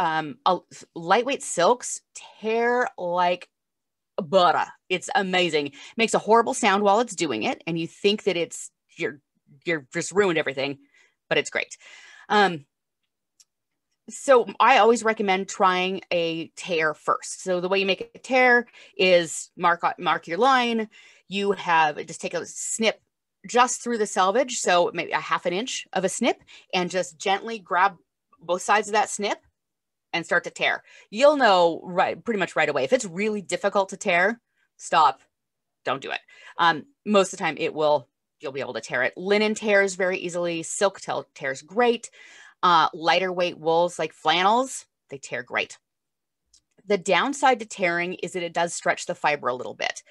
Lightweight silks tear like butter. It's amazing. It makes a horrible sound while it's doing it, and you think that you're just ruined everything, but it's great. So I always recommend trying a tear first. So the way you make a tear is mark your line. You just take a snip just through the selvage, so maybe a 1/2 inch of a snip, and just gently grab both sides of that snip and start to tear. You'll know pretty much right away. If it's really difficult to tear, stop, don't do it. Most of the time you'll be able to tear it. Linen tears very easily. Silk tears great. Lighter weight wools like flannels, they tear great. The downside to tearing is that it does stretch the fiber a little bit.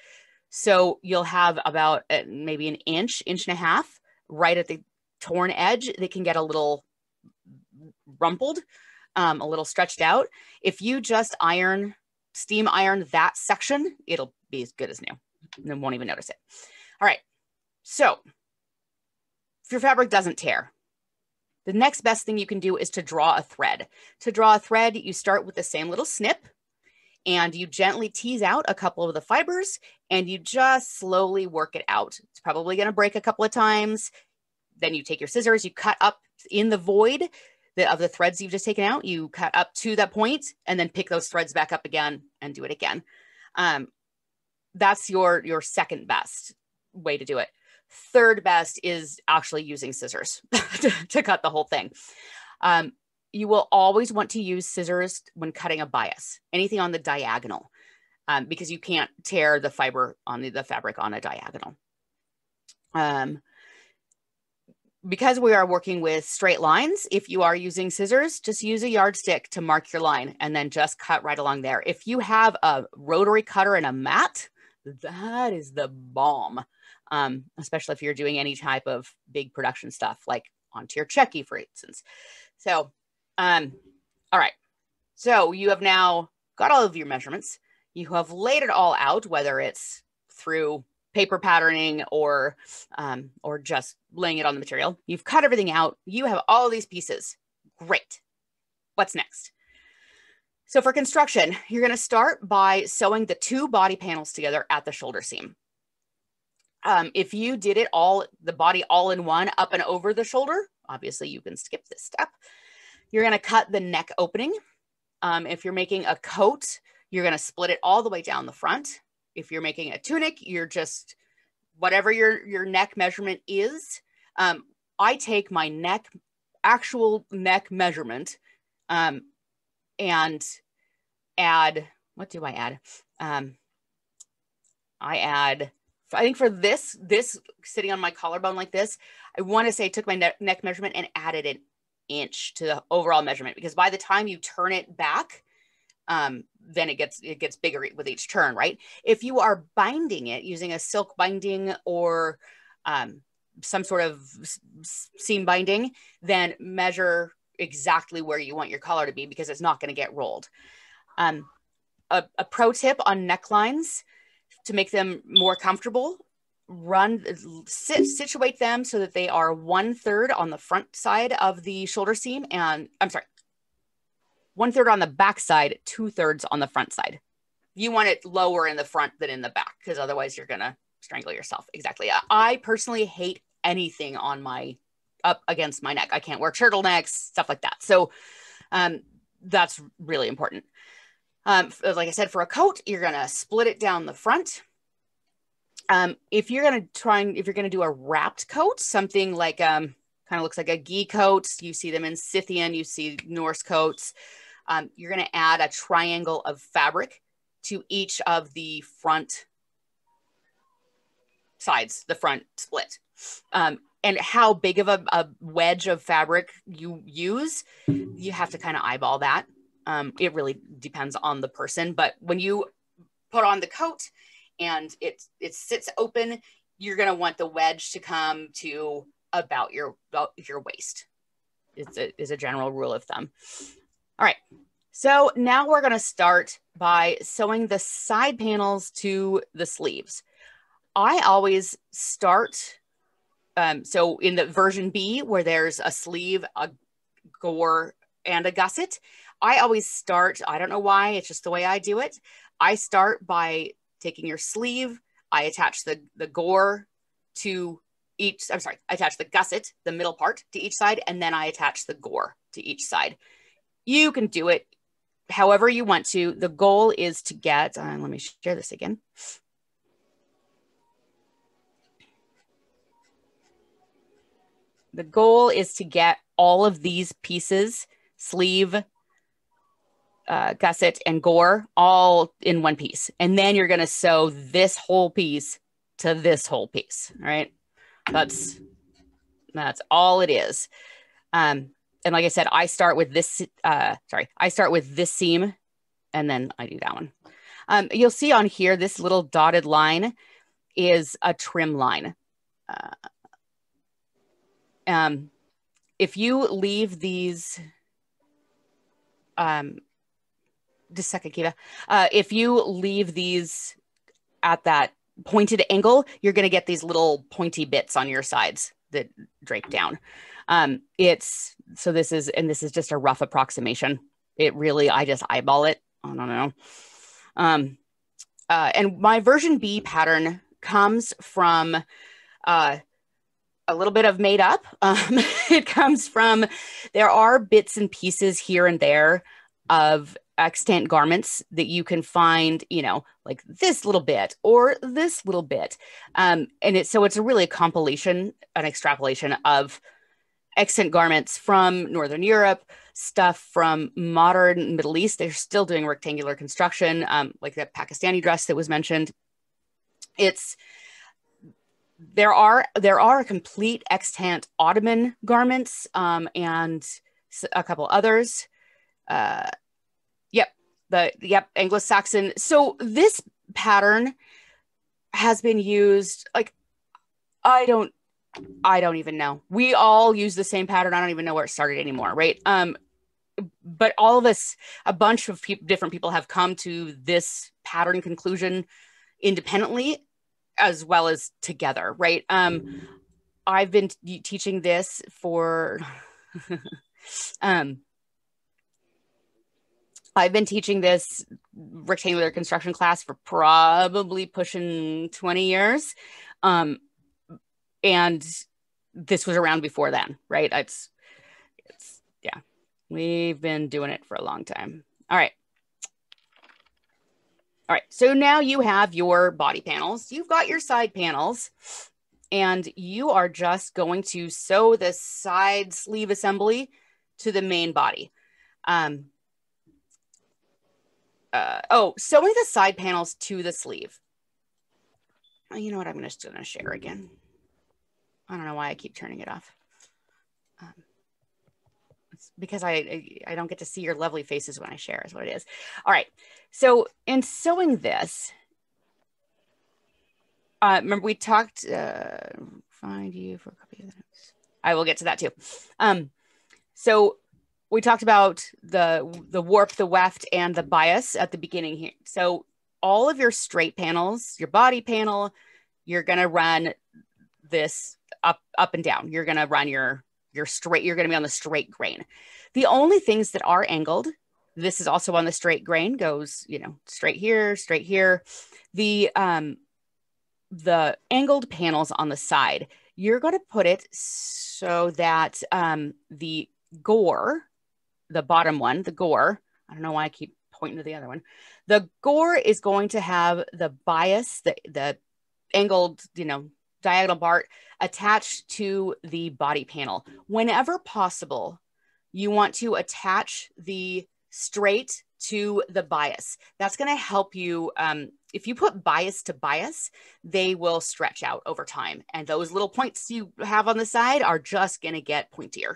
So you'll have about maybe an inch and a half right at the torn edge that can get a little rumpled, a little stretched out. If you just steam iron that section, it'll be as good as new. You won't even notice it. All right. So if your fabric doesn't tear, the next best thing you can do is to draw a thread. To draw a thread, you start with the same little snip and you gently tease out a couple of the fibers and you just slowly work it out. It's probably going to break a couple of times. Then you take your scissors, you cut up in the void of the threads you've just taken out, you cut up to that point and then pick those threads back up again and do it again. That's your second best way to do it. Third best is actually using scissors to cut the whole thing. You will always want to use scissors when cutting a bias, anything on the diagonal, because you can't tear the fiber on the fabric on a diagonal. Because we are working with straight lines, if you are using scissors, just use a yardstick to mark your line and then just cut right along there. If you have a rotary cutter and a mat, that is the bomb. Especially if you're doing any type of big production stuff like onto your checky, for instance. So, all right. So you have now got all of your measurements. You have laid it all out, whether it's through paper patterning or just laying it on the material. You've cut everything out. You have all these pieces. Great. What's next? So for construction, you're going to start by sewing the 2 body panels together at the shoulder seam. If you did it the body all in one, up and over the shoulder, obviously you can skip this step. You're going to cut the neck opening If you're making a coat, you're going to split it all the way down the front. If you're making a tunic, you're just, whatever your neck measurement is. I take my actual neck measurement, and add, what do I add? I think for this sitting on my collarbone like this, I want to say I took my neck measurement and added an inch to the overall measurement, because by the time you turn it back, then it gets bigger with each turn, right? If you are binding it using a silk binding or some sort of seam binding, then measure exactly where you want your collar to be, because it's not going to get rolled. A pro tip on necklines to make them more comfortable: situate them so that they are 1/3 on the front side of the shoulder seam, and 1/3 on the back side, 2/3 on the front side. You want it lower in the front than in the back, because otherwise you're gonna strangle yourself. Exactly. I personally hate anything on up against my neck. I can't wear turtlenecks, stuff like that. So that's really important. Like I said, for a coat, you're gonna split it down the front. If you're gonna do a wrapped coat, something like kind of looks like a ghee coat, you see them in Scythian, you see Norse coats. You're gonna add a triangle of fabric to each of the front sides, the front split. And how big of a wedge of fabric you use, you have to kind of eyeball that. It really depends on the person, but when you put on the coat and it sits open, you're going to want the wedge to come to about your waist. It's a general rule of thumb. All right. So now we're going to start by sewing the side panels to the sleeves. I always start, so in the version B, where there's a sleeve, a gore, and a gusset, I always start, I don't know why, it's just the way I do it. I start by taking your sleeve, I attach the gore to each, I attach the gusset, the middle part, to each side, and then I attach the gore to each side. You can do it however you want to. The goal is to get, let me share this again. The goal is to get all of these pieces, sleeve, gusset, and gore, all in one piece. And then you're going to sew this whole piece to this whole piece. All right. That's all it is. And like I said, I start with this, I start with this seam, and then I do that one. You'll see on here, this little dotted line is a trim line. If you leave these, just a second, Kiva. If you leave these at that pointed angle, you're going to get these little pointy bits on your sides that drape down. So this is just a rough approximation. It really, I just eyeball it. I don't know. And my version B pattern comes from, a little bit of made up. It comes from, there are bits and pieces here and there of extant garments that you can find, like this little bit or this little bit. And so it's really a compilation, an extrapolation of extant garments from Northern Europe, stuff from modern Middle East. They're still doing rectangular construction, like that Pakistani dress that was mentioned. There are complete extant Ottoman garments, and a couple others. Anglo-Saxon. So this pattern has been used, like, I don't even know. We all use the same pattern. I don't even know where it started anymore, right? But all of us, a bunch of different people have come to this pattern conclusion independently as well as together, right? I've been teaching this for I've been teaching this rectangular construction class for probably pushing 20 years. And this was around before then, right? It's yeah, we've been doing it for a long time. All right. All right, so now you have your body panels. You've got your side panels, and you are just going to sew the side sleeve assembly to the main body. Sewing the side panels to the sleeve. You know what? I'm just going to share again. I don't know why I keep turning it off. It's because I don't get to see your lovely faces when I share is what it is. All right. So in sewing this, remember we talked, find you for a copy of the notes. I will get to that too. So we talked about the warp, the weft, and the bias at the beginning here. So all of your straight panels, your body panel, you're going to run this up and down. You're going to run your straight, you're going to be on the straight grain. The only things that are angled, this is also on the straight grain, goes, you know, straight here, straight here. The angled panels on the side, you're going to put it so that the gore, the bottom one, the gore, I don't know why I keep pointing to the other one. The gore is going to have the bias, the angled, you know, diagonal part attached to the body panel. Whenever possible, you want to attach the straight to the bias. That's going to help you. If you put bias to bias, they will stretch out over time. And those little points you have on the side are just going to get pointier.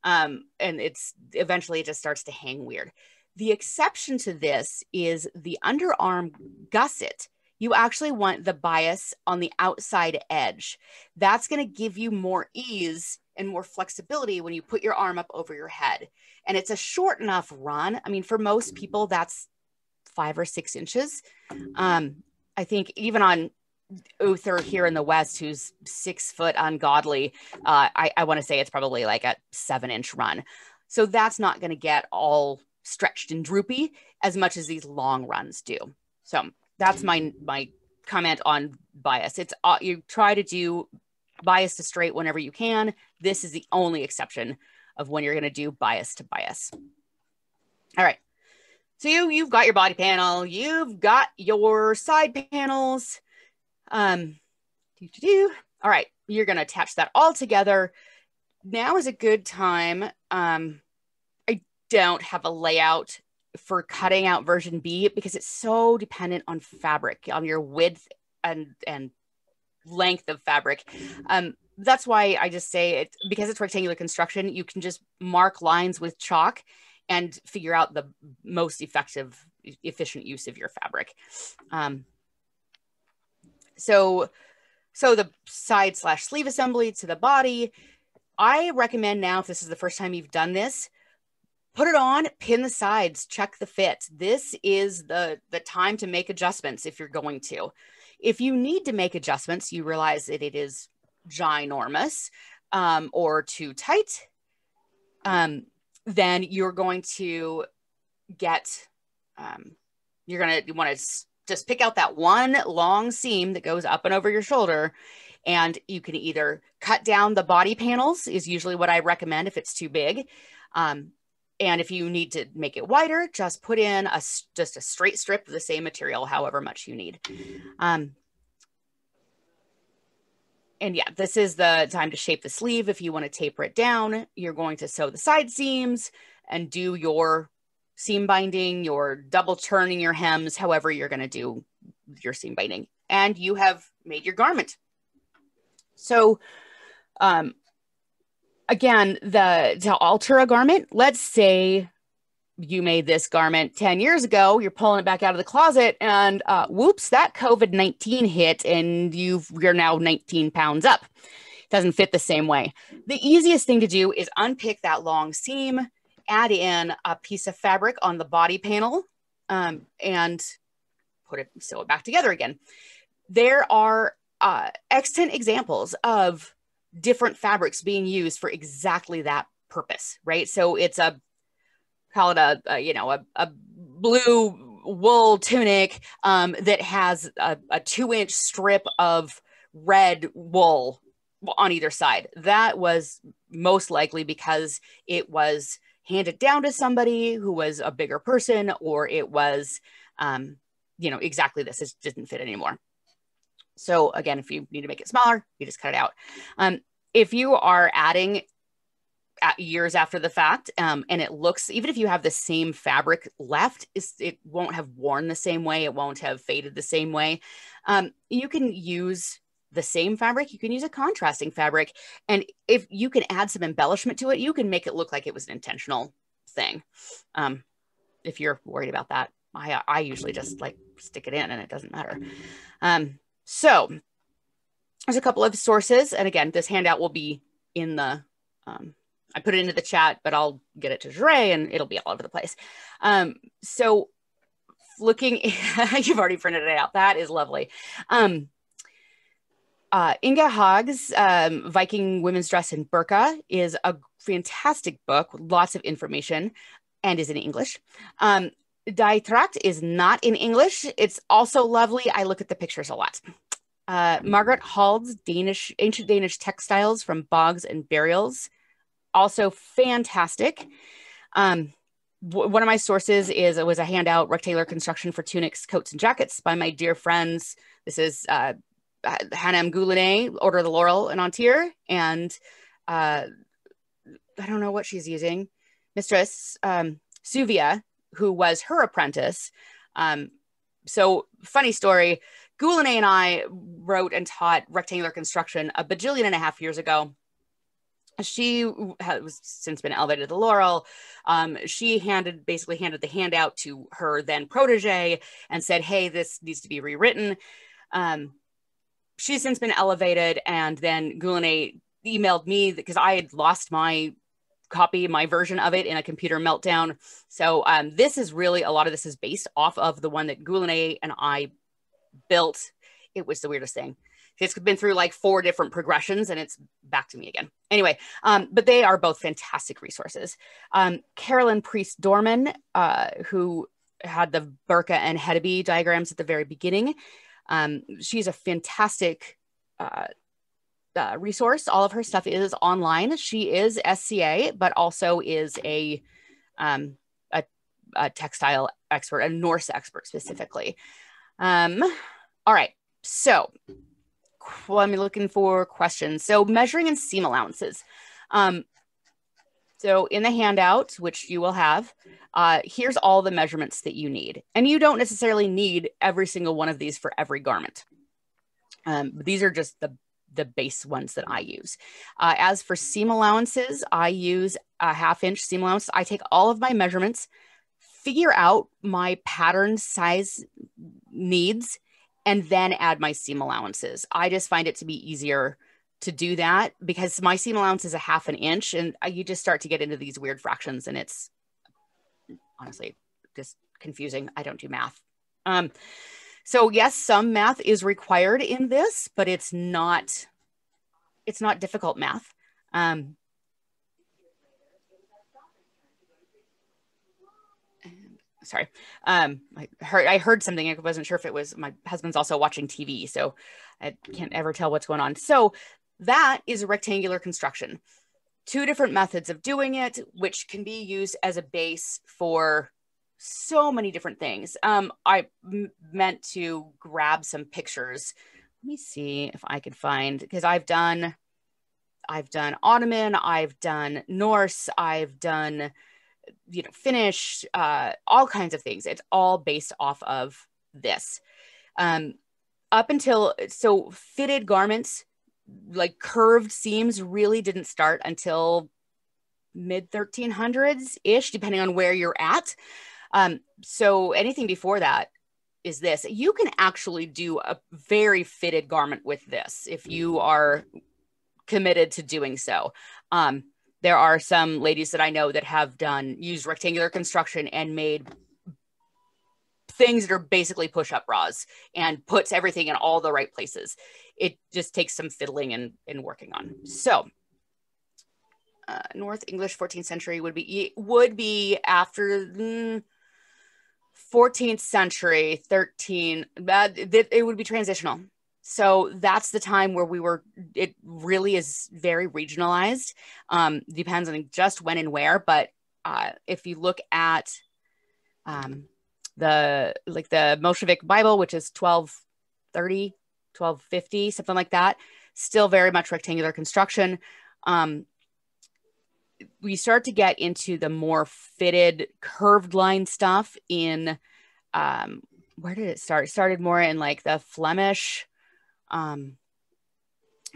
And it's eventually it just starts to hang weird. The exception to this is the underarm gusset. You actually want the bias on the outside edge. That's going to give you more ease and more flexibility when you put your arm up over your head. And it's a short enough run. I mean, for most people, that's 5 or 6 inches. I think even on Uther here in the West, who's 6 foot ungodly, I want to say it's probably like a 7-inch run. So that's not going to get all stretched and droopy as much as these long runs do. So that's my comment on bias. It's you try to do bias to straight whenever you can. This is the only exception of when you're going to do bias to bias. All right. So you've got your body panel, you've got your side panels. All right, you're going to attach that all together. Now is a good time. I don't have a layout for cutting out version B because it's so dependent on fabric, on your width and length of fabric. That's why I just say it, because it's rectangular construction, you can just mark lines with chalk and figure out the most efficient use of your fabric. So the side / sleeve assembly to the body, I recommend now, if this is the first time you've done this, put it on, pin the sides, check the fit. This is the time to make adjustments if you're going to. If you need to make adjustments, you realize that it is ginormous or too tight, then you're going to get, you're going to want to just pick out that one long seam that goes up and over your shoulder. And you can either cut down the body panels is usually what I recommend if it's too big. And if you need to make it wider, just put in just a straight strip of the same material, however much you need. And yeah, this is the time to shape the sleeve. If you want to taper it down, you're going to sew the side seams and do your seam binding, your double turning your hems, however you're going to do your seam binding. And you have made your garment. So, again, to alter a garment, let's say you made this garment 10 years ago, you're pulling it back out of the closet and whoops, that COVID-19 hit and you're now 19 pounds up. It doesn't fit the same way. The easiest thing to do is unpick that long seam, add in a piece of fabric on the body panel and sew it back together again. There are extant examples of different fabrics being used for exactly that purpose, right? So it's call it a blue wool tunic that has a 2-inch strip of red wool on either side. That was most likely because it was handed down to somebody who was a bigger person, or it was, you know, exactly this. It didn't fit anymore. So again, if you need to make it smaller, you just cut it out. If you are adding years after the fact, and it looks, even if you have the same fabric left, it won't have worn the same way. It won't have faded the same way. You can use the same fabric. You can use a contrasting fabric. And if you can add some embellishment to it, you can make it look like it was an intentional thing. If you're worried about that, I usually just like stick it in and it doesn't matter. So there's a couple of sources. And again, this handout will be in the, I put it into the chat, but I'll get it to Jure and it'll be all over the place. So looking, you've already printed it out. That is lovely. Inga Haag's Viking Women's Dress in Burqa is a fantastic book with lots of information and is in English. Die Tracht is not in English. It's also lovely. I look at the pictures a lot. Margaret Hald's Ancient Danish Textiles from Bogs and Burials, also fantastic. One of my sources was a handout, Rectangular Construction for Tunics, Coats, and Jackets by my dear friends. This is Hanem Goulinet, Order of the Laurel and Antir, and I don't know what she's using, Mistress Suvia, who was her apprentice. So funny story, Goulinet and I wrote and taught rectangular construction a bajillion and a half years ago. She has since been elevated to the Laurel. She basically handed the handout to her then protege and said, hey, this needs to be rewritten. She's since been elevated, and then Goulinet emailed me because I had lost my copy, my version of it in a computer meltdown. So this is really, a lot of this is based off of the one that Goulinet and I built. It was the weirdest thing. It's been through like 4 different progressions and it's back to me again. Anyway, but they are both fantastic resources. Carolyn Priest-Dorman, who had the Burqa and Hedeby diagrams at the very beginning. She's a fantastic resource. All of her stuff is online. She is SCA, but also is a textile expert, a Norse expert specifically. All right, so I'm looking for questions. So measuring and seam allowances. So in the handout, which you will have, here's all the measurements that you need. And you don't necessarily need every single one of these for every garment. But these are just the base ones that I use. As for seam allowances, I use a 1/2 inch seam allowance. I take all of my measurements, figure out my pattern size needs, and then add my seam allowances. I just find it to be easier to do that because my seam allowance is a 1/2 inch, and you just start to get into these weird fractions, and it's honestly just confusing. I don't do math. So yes, some math is required in this, but it's not difficult math. Sorry. I heard something. I wasn't sure if it was, my husband's also watching TV, so I can't ever tell what's going on. So that is a rectangular construction. 2 different methods of doing it, which can be used as a base for so many different things. I meant to grab some pictures. Let me see if I could find, because I've done Ottoman, I've done Norse, I've done, you know, Finnish, all kinds of things. It's all based off of this. Up until, so fitted garments, like curved seams, really didn't start until mid 1300s-ish, depending on where you're at. So anything before that is this. You can actually do a very fitted garment with this if you are committed to doing so. There are some ladies that I know that have used rectangular construction and made things that are basically push-up bras and puts everything in all the right places. It just takes some fiddling and working on. So North English 14th century would be after 14th century, 13, it would be transitional. So that's the time where it really is very regionalized. Depends on just when and where, but if you look at the Bolshevik Bible, which is 1230, 1250, something like that, still very much rectangular construction. We start to get into the more fitted curved line stuff in where did it start? It started more in like the Flemish, I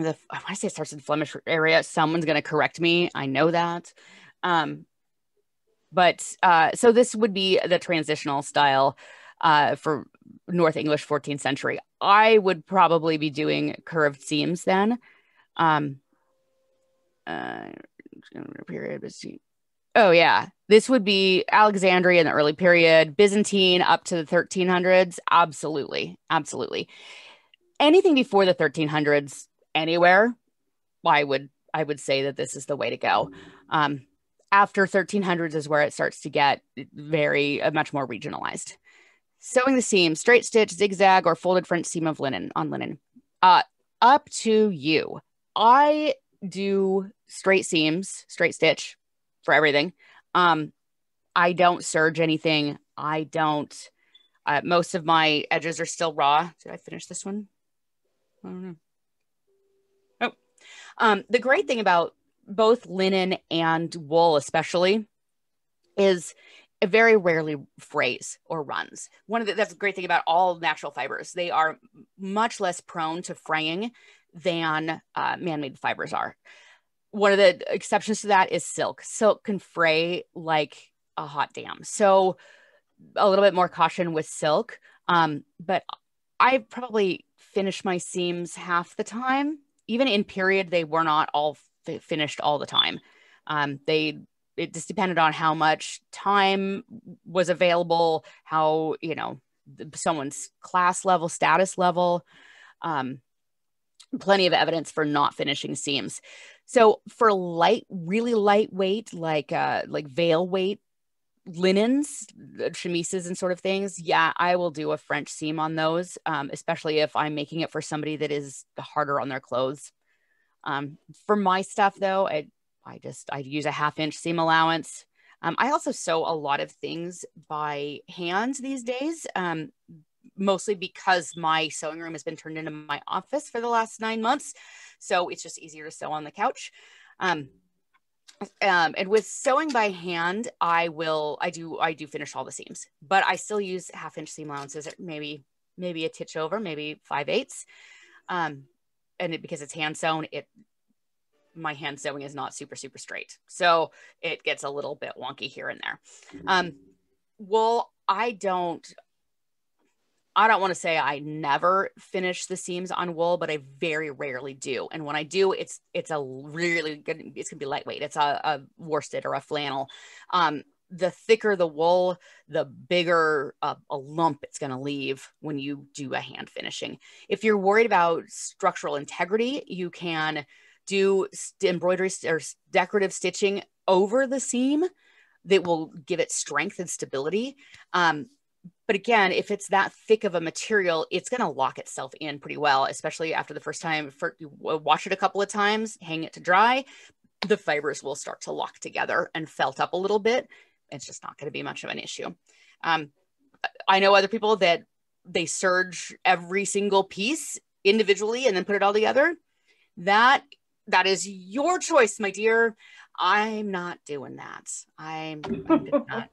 want to say it starts in the Flemish area. Someone's going to correct me. I know that. But so this would be the transitional style for North English 14th century. I would probably be doing curved seams then. Oh yeah, this would be Alexandria in the early period, Byzantine up to the 1300s. Absolutely, absolutely. Anything before the 1300s, anywhere, I would say that this is the way to go. After 1300s is where it starts to get very much more regionalized. Sewing the seam, straight stitch, zigzag, or folded French seam of linen on linen. Up to you. I do straight seams, straight stitch for everything. I don't serge anything. I don't. Most of my edges are still raw. Did I finish this one? I don't know. Oh, the great thing about both linen and wool, especially, is it very rarely frays or runs. That's a great thing about all natural fibers. They are much less prone to fraying than man-made fibers are. One of the exceptions to that is silk. Silk can fray like a hot damn. So a little bit more caution with silk. But I probably finish my seams half the time. Even in period, they were not all finished all the time. It just depended on how much time was available, how, someone's class level, status level. Plenty of evidence for not finishing seams. So for really lightweight, like veil weight linens, chemises and sort of things, yeah, I will do a French seam on those, especially if I'm making it for somebody that is harder on their clothes. For my stuff though, I use a 1/2 inch seam allowance. I also sew a lot of things by hand these days, mostly because my sewing room has been turned into my office for the last 9 months. So it's just easier to sew on the couch. And with sewing by hand, I do finish all the seams, but I still use 1/2 inch seam allowances, maybe a titch over, maybe 5/8. And because it's hand sewn, my hand sewing is not super, super straight. So it gets a little bit wonky here and there. Wool, I don't want to say I never finish the seams on wool, but I very rarely do. And when I do, it's a really good, it's gonna be lightweight. It's a worsted or a flannel. The thicker the wool, the bigger a lump it's going to leave when you do a hand finishing. If you're worried about structural integrity, you can do embroidery or decorative stitching over the seam that will give it strength and stability. But again, if it's that thick of a material, it's going to lock itself in pretty well, especially after the first time. You wash it a couple of times, hang it to dry, the fibers will start to lock together and felt up a little bit. It's just not going to be much of an issue. I know other people that they serge every single piece individually and then put it all together. That is your choice, my dear. I'm not doing that. I'm just not.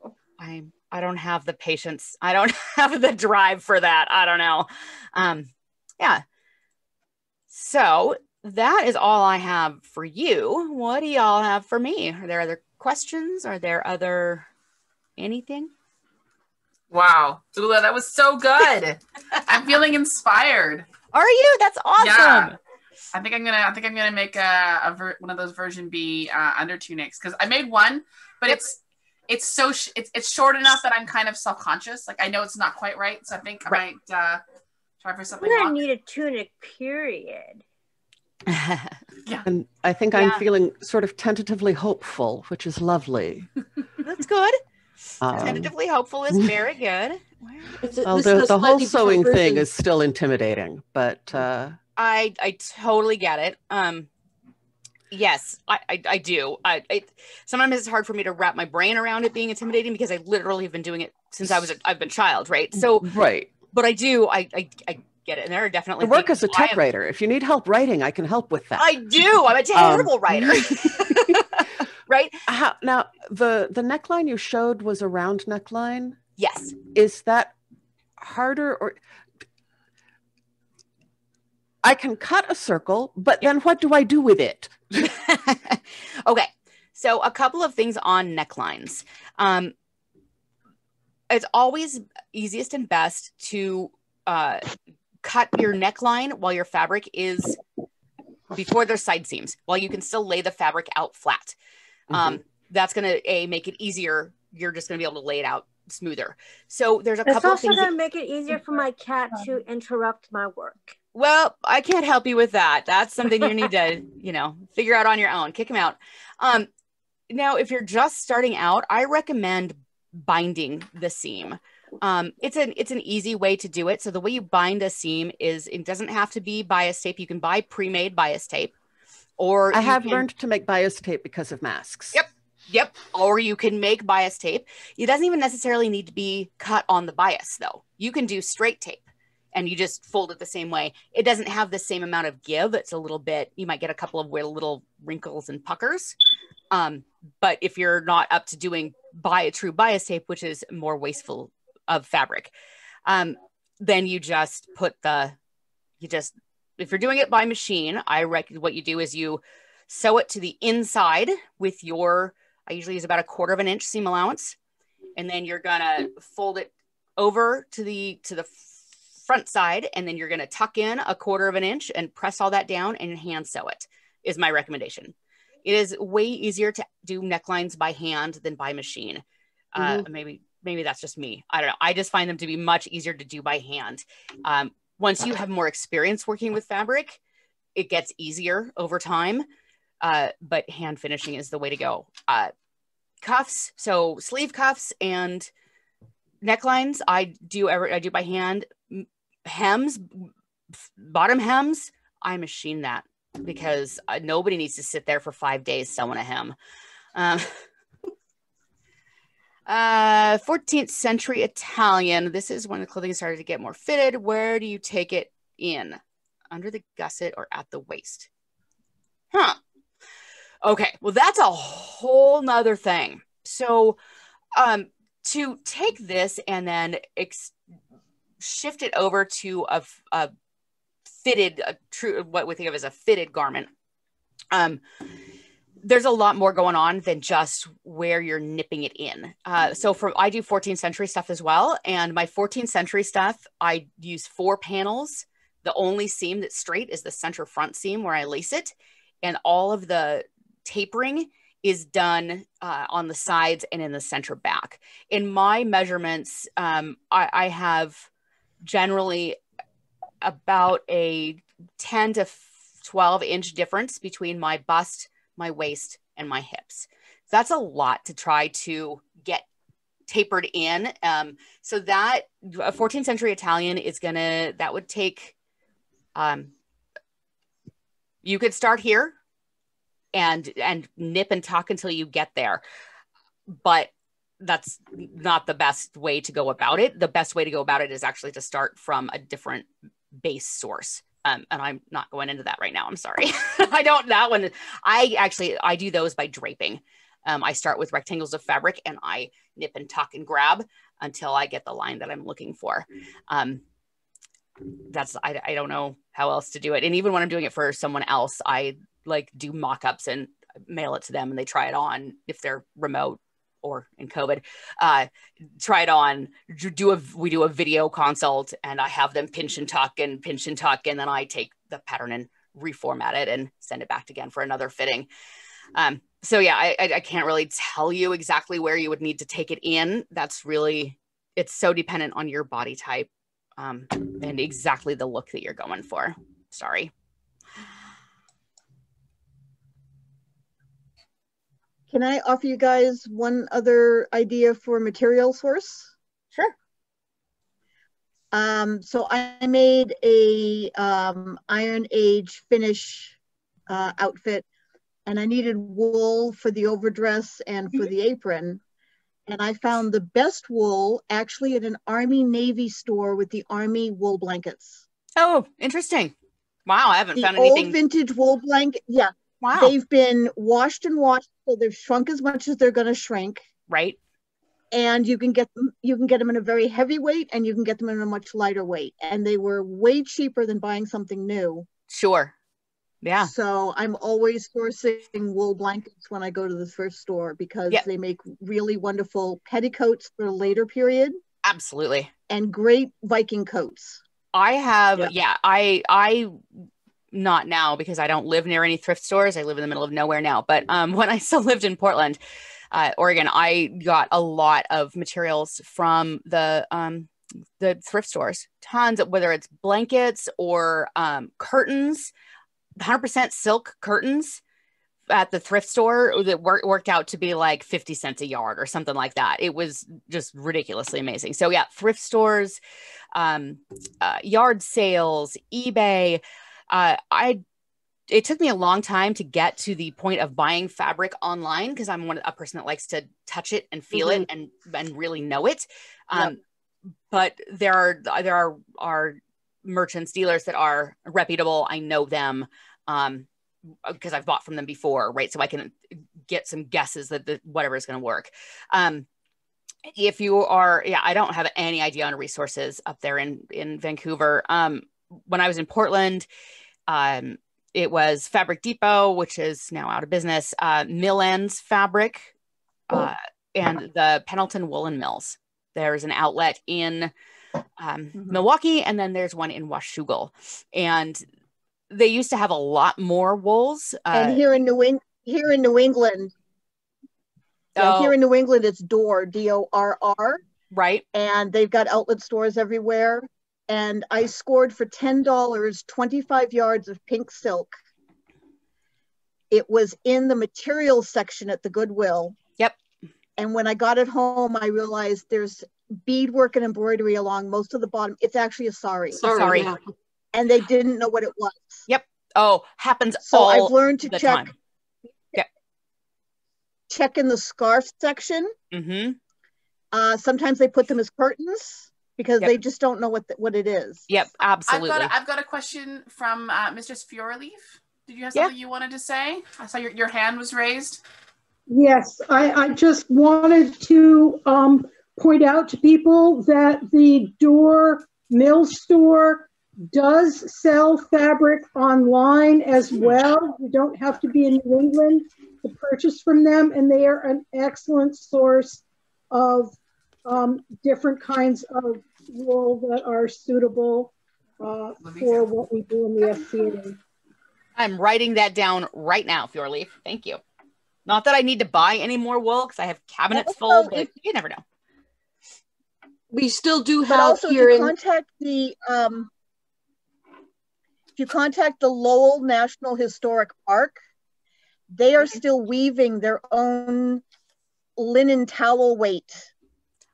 I don't have the patience. I don't have the drive for that. I don't know. Yeah. So that is all I have for you. What do y'all have for me? Are there other questions? Are there other anything? Wow, Ulla, that was so good. I'm feeling inspired. Are you? That's awesome. Yeah. I think I'm gonna make one of those version B under tunics, because I made one, but it's short enough that I'm kind of self-conscious. Like I know it's not quite right, so I think I might try for something. We're gonna need a tunic, period. Yeah. And I think I'm feeling sort of tentatively hopeful, which is lovely. That's good. Tentatively hopeful is very good. The whole sewing thing is still intimidating, but I totally get it. Yes, I do. Sometimes it's hard for me to wrap my brain around it being intimidating because I literally have been doing it since I've been a child, right? So, right. But I do. I get it, and there are definitely. I work as a tech writer. If you need help writing, I can help with that. I do. I'm a terrible writer. Right. Now, the neckline you showed was a round neckline. Yes. Is that harder, or I can cut a circle, but then what do I do with it? Okay. So a couple of things on necklines. It's always easiest and best to cut your neckline while your fabric is before there's side seams, while you can still lay the fabric out flat. That's going to make it easier. You're just going to be able to lay it out smoother. So there's a couple of things. It's also going to make it easier for my cat to interrupt my work. Well, I can't help you with that. That's something you need to, figure out on your own. Kick them out. Now, if you're just starting out, I recommend binding the seam. It's an easy way to do it. So the way you bind a seam is it doesn't have to be bias tape. You can buy pre-made bias tape, or I have learned to make bias tape because of masks. Yep. Or you can make bias tape. It doesn't even necessarily need to be cut on the bias though. You can do straight tape and you just fold it the same way. It doesn't have the same amount of give. It's a little bit, you might get a couple of little wrinkles and puckers. But if you're not up to doing true bias tape, which is more wasteful of fabric, then you just if you're doing it by machine, I reckon what you do is you sew it to the inside with I usually use about 1/4 of an inch seam allowance. And then you're gonna fold it over to the front side. And then you're gonna tuck in 1/4 of an inch and press all that down and hand sew it, is my recommendation. It is way easier to do necklines by hand than by machine. Maybe that's just me. I don't know. I just find them to be much easier to do by hand. Once you have more experience working with fabric, it gets easier over time. But hand finishing is the way to go. Cuffs, so sleeve cuffs and necklines, I do by hand. Hems, bottom hems, I machine that because nobody needs to sit there for 5 days sewing a hem. 14th century Italian. This is when the clothing started to get more fitted. Where do you take it in? Under the gusset or at the waist? Okay, well, that's a whole nother thing. So to take this and then shift it over to a fitted, what we think of as a fitted garment, there's a lot more going on than just where you're nipping it in. So I do 14th century stuff as well. And my 14th century stuff, I use 4 panels. The only seam that's straight is the center front seam where I lace it. And all of the tapering is done on the sides and in the center back. In my measurements, I have generally about a 10 to 12 inch difference between my bust, my waist, and my hips. That's a lot to try to get tapered in. So that a 14th century Italian is that would take, you could start here and nip and tuck until you get there. But that's not the best way to go about it. The best way to go about it is actually to start from a different base source. And I'm not going into that right now. I'm sorry. I do those by draping. I start with rectangles of fabric and I nip and tuck and grab until I get the line that I'm looking for. I don't know how else to do it. And even when I'm doing it for someone else, I do mock-ups and mail it to them and they try it on if they're remote or in COVID, try it on, we do a video consult and I have them pinch and tuck and then I take the pattern and reformat it and send it back again for another fitting. So yeah, I can't really tell you exactly where you would need to take it in. It's so dependent on your body type and exactly the look that you're going for. Sorry. Can I offer you guys one other idea for material source? Sure. So I made a Iron Age finish outfit, and I needed wool for the overdress and for the apron. And I found the best wool actually at an Army Navy store with the Army wool blankets. Oh, interesting. Wow, I haven't found The old anything. vintage wool blanket. Yeah. Wow. They've been washed and washed, so they've shrunk as much as they're going to shrink. Right. And you can get them in a very heavy weight, and you can get them in a much lighter weight. And they were way cheaper than buying something new. Sure. Yeah. So I'm always sourcing wool blankets when I go to the thrift store because they make really wonderful petticoats for a later period. Absolutely. And great Viking coats. I have, I not now because I don't live near any thrift stores. I live in the middle of nowhere now. But when I still lived in Portland, Oregon, I got a lot of materials from the thrift stores. Tons of, whether it's blankets or curtains, 100% silk curtains at the thrift store that worked out to be like 50 cents a yard or something like that. It was just ridiculously amazing. So yeah, thrift stores, yard sales, eBay. It took me a long time to get to the point of buying fabric online because I'm a person that likes to touch it and feel it and really know it. But there are merchants, dealers that are reputable. I know them because I've bought from them before, right? So I can get some guesses that whatever is going to work. If you are, I don't have any idea on resources up there in Vancouver. When I was in Portland, it was Fabric Depot, which is now out of business, Mill Ends Fabric, and the Pendleton Woolen Mills. There's an outlet in Milwaukee, and then there's one in Washougal. And they used to have a lot more wools. And here in New England, here in New England, it's Dorr, D-O-R-R. Right. And they've got outlet stores everywhere. And I scored for $10, 25 yards of pink silk. It was in the materials section at the Goodwill. Yep. And when I got it home, I realized there's beadwork and embroidery along most of the bottom. It's actually a sari. Sorry. Yeah. And they didn't know what it was. Yep. Oh, happens so all I've learned to the check. time. Yep. Check in the scarf section. Mm-hmm. Sometimes they put them as curtains because they just don't know what it is. Yep, absolutely. I've got a question from Mistress Fureleaf. Did you have something you wanted to say? I saw your hand was raised. Yes, I just wanted to point out to people that the Dorr Mill Store does sell fabric online as well. You don't have to be in New England to purchase from them, and they are an excellent source of different kinds of wool that are suitable for what we do in the SCA. I'm writing that down right now, Fureleaf. Thank you. Not that I need to buy any more wool because I have cabinets full, but you never know. We still do But have also, here if you contact the Lowell National Historic Park, they are still weaving their own linen towel weight.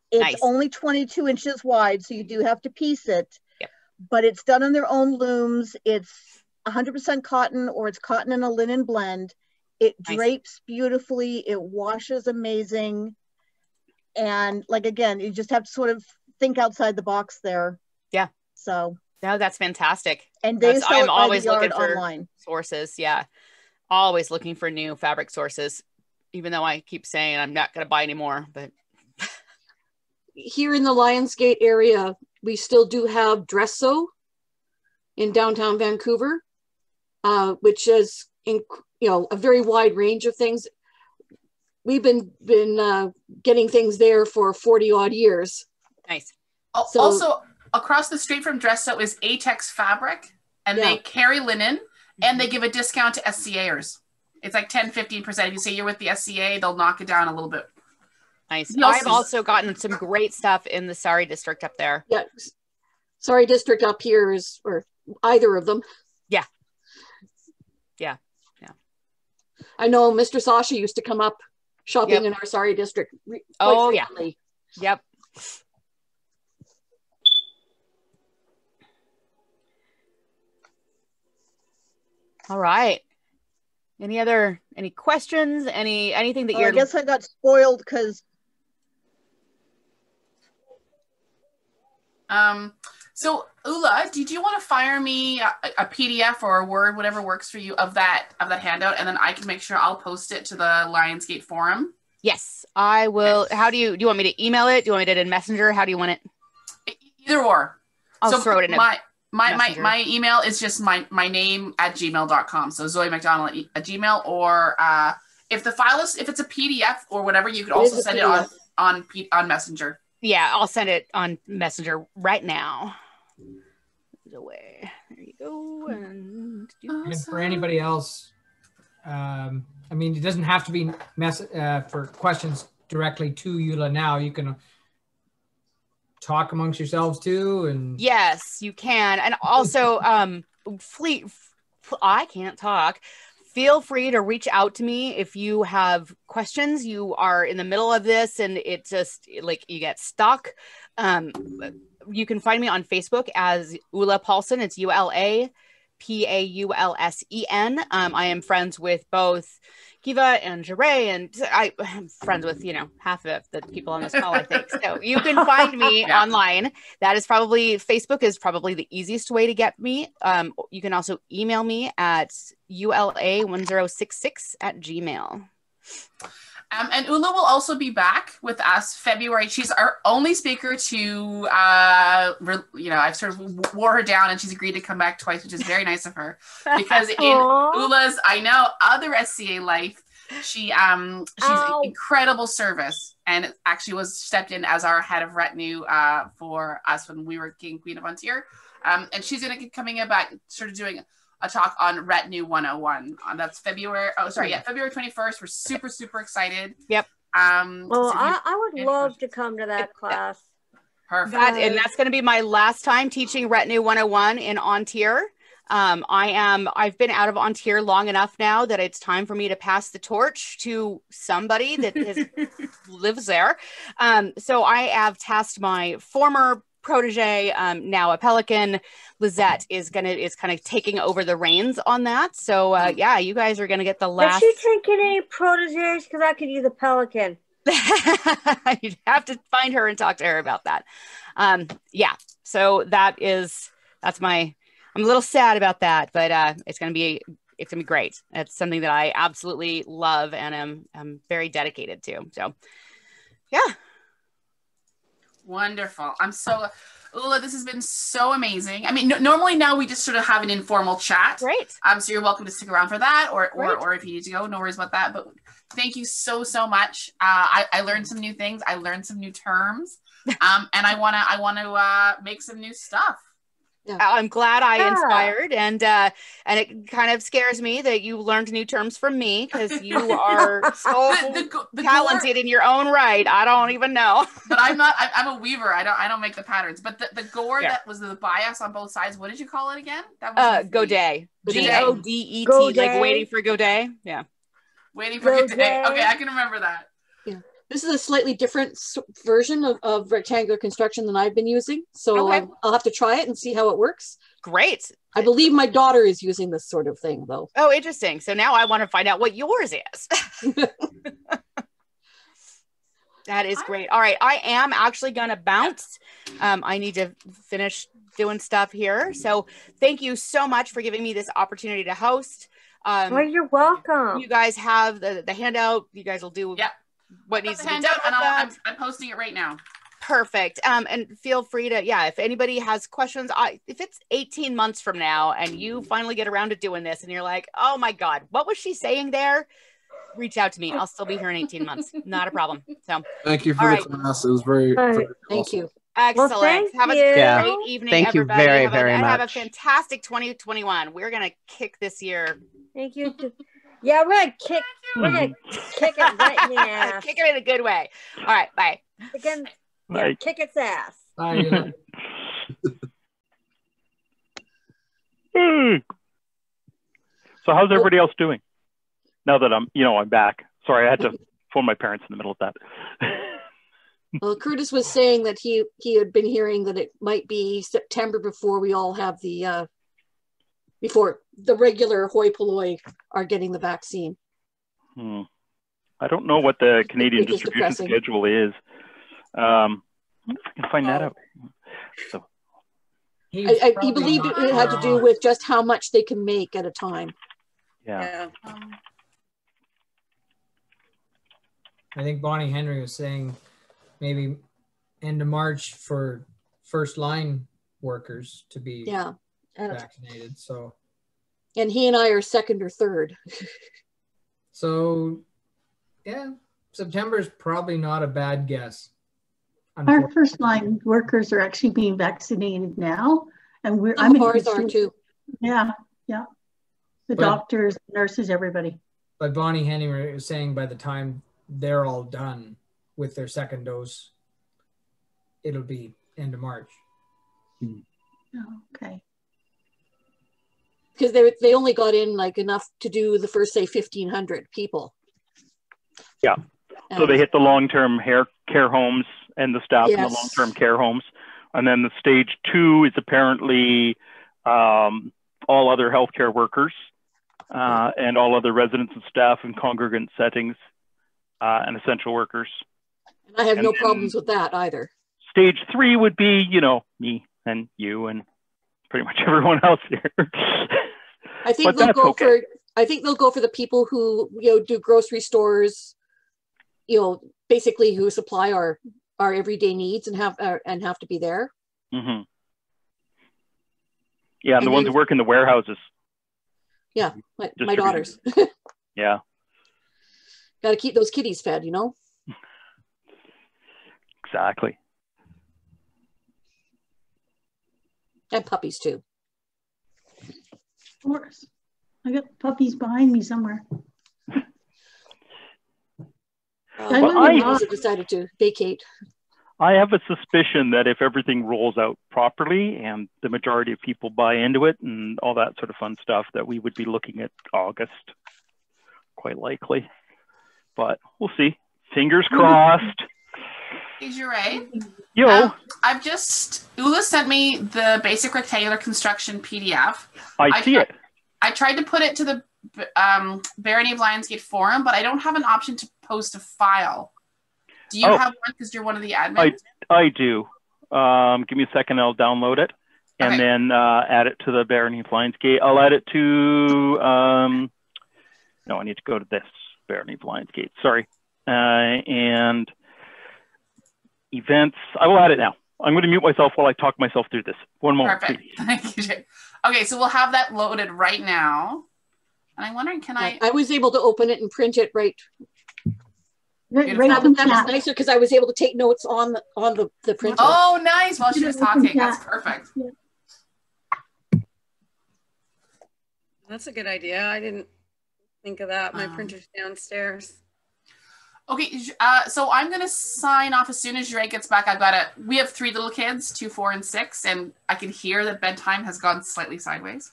It's only 22 inches wide, so you do have to piece it. Yep. But it's done on their own looms. It's 100% cotton, or it's cotton and a linen blend. It drapes beautifully. It washes amazing. And like, again, you just have to sort of think outside the box there. Yeah. So. No, that's fantastic. And they sell I'm always looking for online sources. Yeah. Always looking for new fabric sources, even though I keep saying I'm not going to buy any more, but. Here in the Lionsgate area, we still do have Dress Sew in downtown Vancouver, which is a very wide range of things. We've been getting things there for 40 odd years. Nice. So, also, across the street from Dress Sew is Atex Fabric, and they carry linen, and they give a discount to SCAers. It's like 10-15%. If you say you're with the SCA, they'll knock it down a little bit. Nice. I've also gotten some great stuff in the Sari district up there. Yeah. Sari district up here is, or either of them. Yeah. Yeah. Yeah. I know Mr. Sasha used to come up shopping in our Sari district. Oh, frequently. Yep. All right. Any questions? Anything that I guess I got spoiled because. So Ulla, did you want to fire me a PDF or a Word, whatever works for you, of that handout, and then I can make sure I'll post it to the Lionsgate forum? Yes, I will. Okay. How do you want me to email it? Do you want me to do it in Messenger? How do you want it? Either or. I'll throw it in my email is just my name at gmail.com. So Zoe McDonald at Gmail, or if it's a PDF or whatever, you could also send it on Messenger. Yeah, I'll send it on Messenger right now. Away. There you go. And for anybody else, I mean, it doesn't have to be for questions directly to Ulla now. You can talk amongst yourselves too. And yes, you can. And also, I can't talk. Feel free to reach out to me if you have questions. You are in the middle of this and it just like you get stuck. You can find me on Facebook as Ulla Paulsen. It's ULA PAULSEN. I am friends with both Kiva and Jeray, and I'm friends with, half of the people on this call, I think. So you can find me online. Facebook is probably the easiest way to get me. You can also email me at ula1066@gmail.com. And Ulla will also be back with us February. She's our only speaker to, I've sort of wore her down and she's agreed to come back twice, which is very nice of her. Because in Ulla's, other SCA life, she's incredible service and actually was stepped in as our head of retinue for us when we were King Queen of Ontario. And she's going to be coming back, sort of doing a talk on Retinue 101. That's February 21st. We're super, super excited. Yep. I would love to come to that class. Perfect. And that's going to be my last time teaching Retinue 101 in Ontario. I've been out of Ontario long enough now that it's time for me to pass the torch to somebody that lives there. So I have tasked my former protege, now a Pelican, Lizette is kind of taking over the reins on that. So you guys are gonna get the last. Is she taking any proteges? Because I could use a Pelican. You'd have to find her and talk to her about that. So I'm a little sad about that, but it's gonna be great. It's something that I absolutely love and I'm very dedicated to. So yeah. Wonderful. Ulla, this has been so amazing. I mean, normally now we just sort of have an informal chat. Right. So you're welcome to stick around for that or if you need to go, no worries about that. But thank you so, so much. I learned some new things. I learned some new terms. And I want to make some new stuff. Yeah. I'm glad I inspired, and it kind of scares me that you learned new terms from me because you are so talented in your own right. I don't even know. But I'm not. I'm a weaver. I don't make the patterns. But the gore that was the bias on both sides. What did you call it again? That was Godet. GODET. Like waiting for Godet. Yeah. Waiting for Godet. Okay, I can remember that. Yeah. This is a slightly different version of rectangular construction than I've been using. So I'll have to try it and see how it works. Great. I believe my daughter is using this sort of thing, though. Oh, interesting. So now I want to find out what yours is. That is great. All right. I am actually going to bounce. I need to finish doing stuff here. So thank you so much for giving me this opportunity to host. Well, you're welcome. You guys have the handout. You guys will do what needs to be done. And I'm posting it right now. Perfect. And feel free to, if anybody has questions, if it's 18 months from now and you finally get around to doing this and you're like, oh my God, what was she saying there? Reach out to me. I'll still be here in 18 months. Not a problem. So thank you for the class. It was very thank you. Excellent. Well, have a great evening, thank everybody. You very much. Have a fantastic 2021. We're going to kick this year. Thank you. Yeah, we're gonna kick it right in the ass. Kick it in a good way. All right, bye. Again, kick its ass. Bye. So how's everybody else doing? Now that I'm back. Sorry, I had to phone my parents in the middle of that. Well, Curtis was saying that he had been hearing that it might be September before we all have the before the regular hoi polloi are getting the vaccine. I don't know what the Canadian Which is distribution depressing. schedule is. I wonder if I can find that out. So, I believe it had to do with just how much they can make at a time. yeah. I think Bonnie Henry was saying maybe end of March for first line workers to be vaccinated. So, and he and I are second or third. So, yeah, September is probably not a bad guess. Our first line workers are actually being vaccinated now, and Some of ours are too. Yeah, yeah. The doctors, nurses, everybody. But Bonnie Henry was saying by the time they're all done with their second dose, it'll be end of March. Oh, okay. Because they only got in like enough to do the first, say, 1,500 people. Yeah. So they hit the long-term care homes and the staff in the long-term care homes. And then the stage 2 is apparently all other healthcare workers and all other residents and staff in congregant settings and essential workers. And I have no problems with that either. Stage 3 would be, you know, me and you and pretty much everyone else here. I think they'll go for. I think they'll go for the people who do grocery stores, basically who supply our everyday needs and have to be there. Mm-hmm. Yeah, and the ones who work in the warehouses. Yeah, my daughters. Yeah. Got to keep those kitties fed, Exactly. And puppies too. Of course. I got puppies behind me somewhere. I decided to vacate. I have a suspicion that if everything rolls out properly and the majority of people buy into it and all that sort of fun stuff, that we would be looking at August, quite likely. But we'll see. Fingers crossed. Hey, Jure. Yo. Ulla sent me the basic rectangular construction PDF. I see it. I tried to put it to the Barony of Lionsgate forum, but I don't have an option to post a file. Do you have one because you're one of the admins? I do. Give me a second, I'll download it and then add it to the Barony of Lionsgate. I'll add it to, no, I need to go to this Barony of Lionsgate, sorry. And events, I will add it now. I'm going to mute myself while I talk myself through this. One moment, Perfect. please. Thank you, Jay. Okay, so we'll have that loaded right now. And I'm wondering, can I was able to open it and print it right. Right that was nicer because I was able to take notes on the printer. Oh, nice. While she was talking. That's perfect. That's a good idea. I didn't think of that. My printer's downstairs. Okay, so I'm going to sign off as soon as Jure gets back. We have 3 little kids, 2, 4, and 6, and I can hear that bedtime has gone slightly sideways.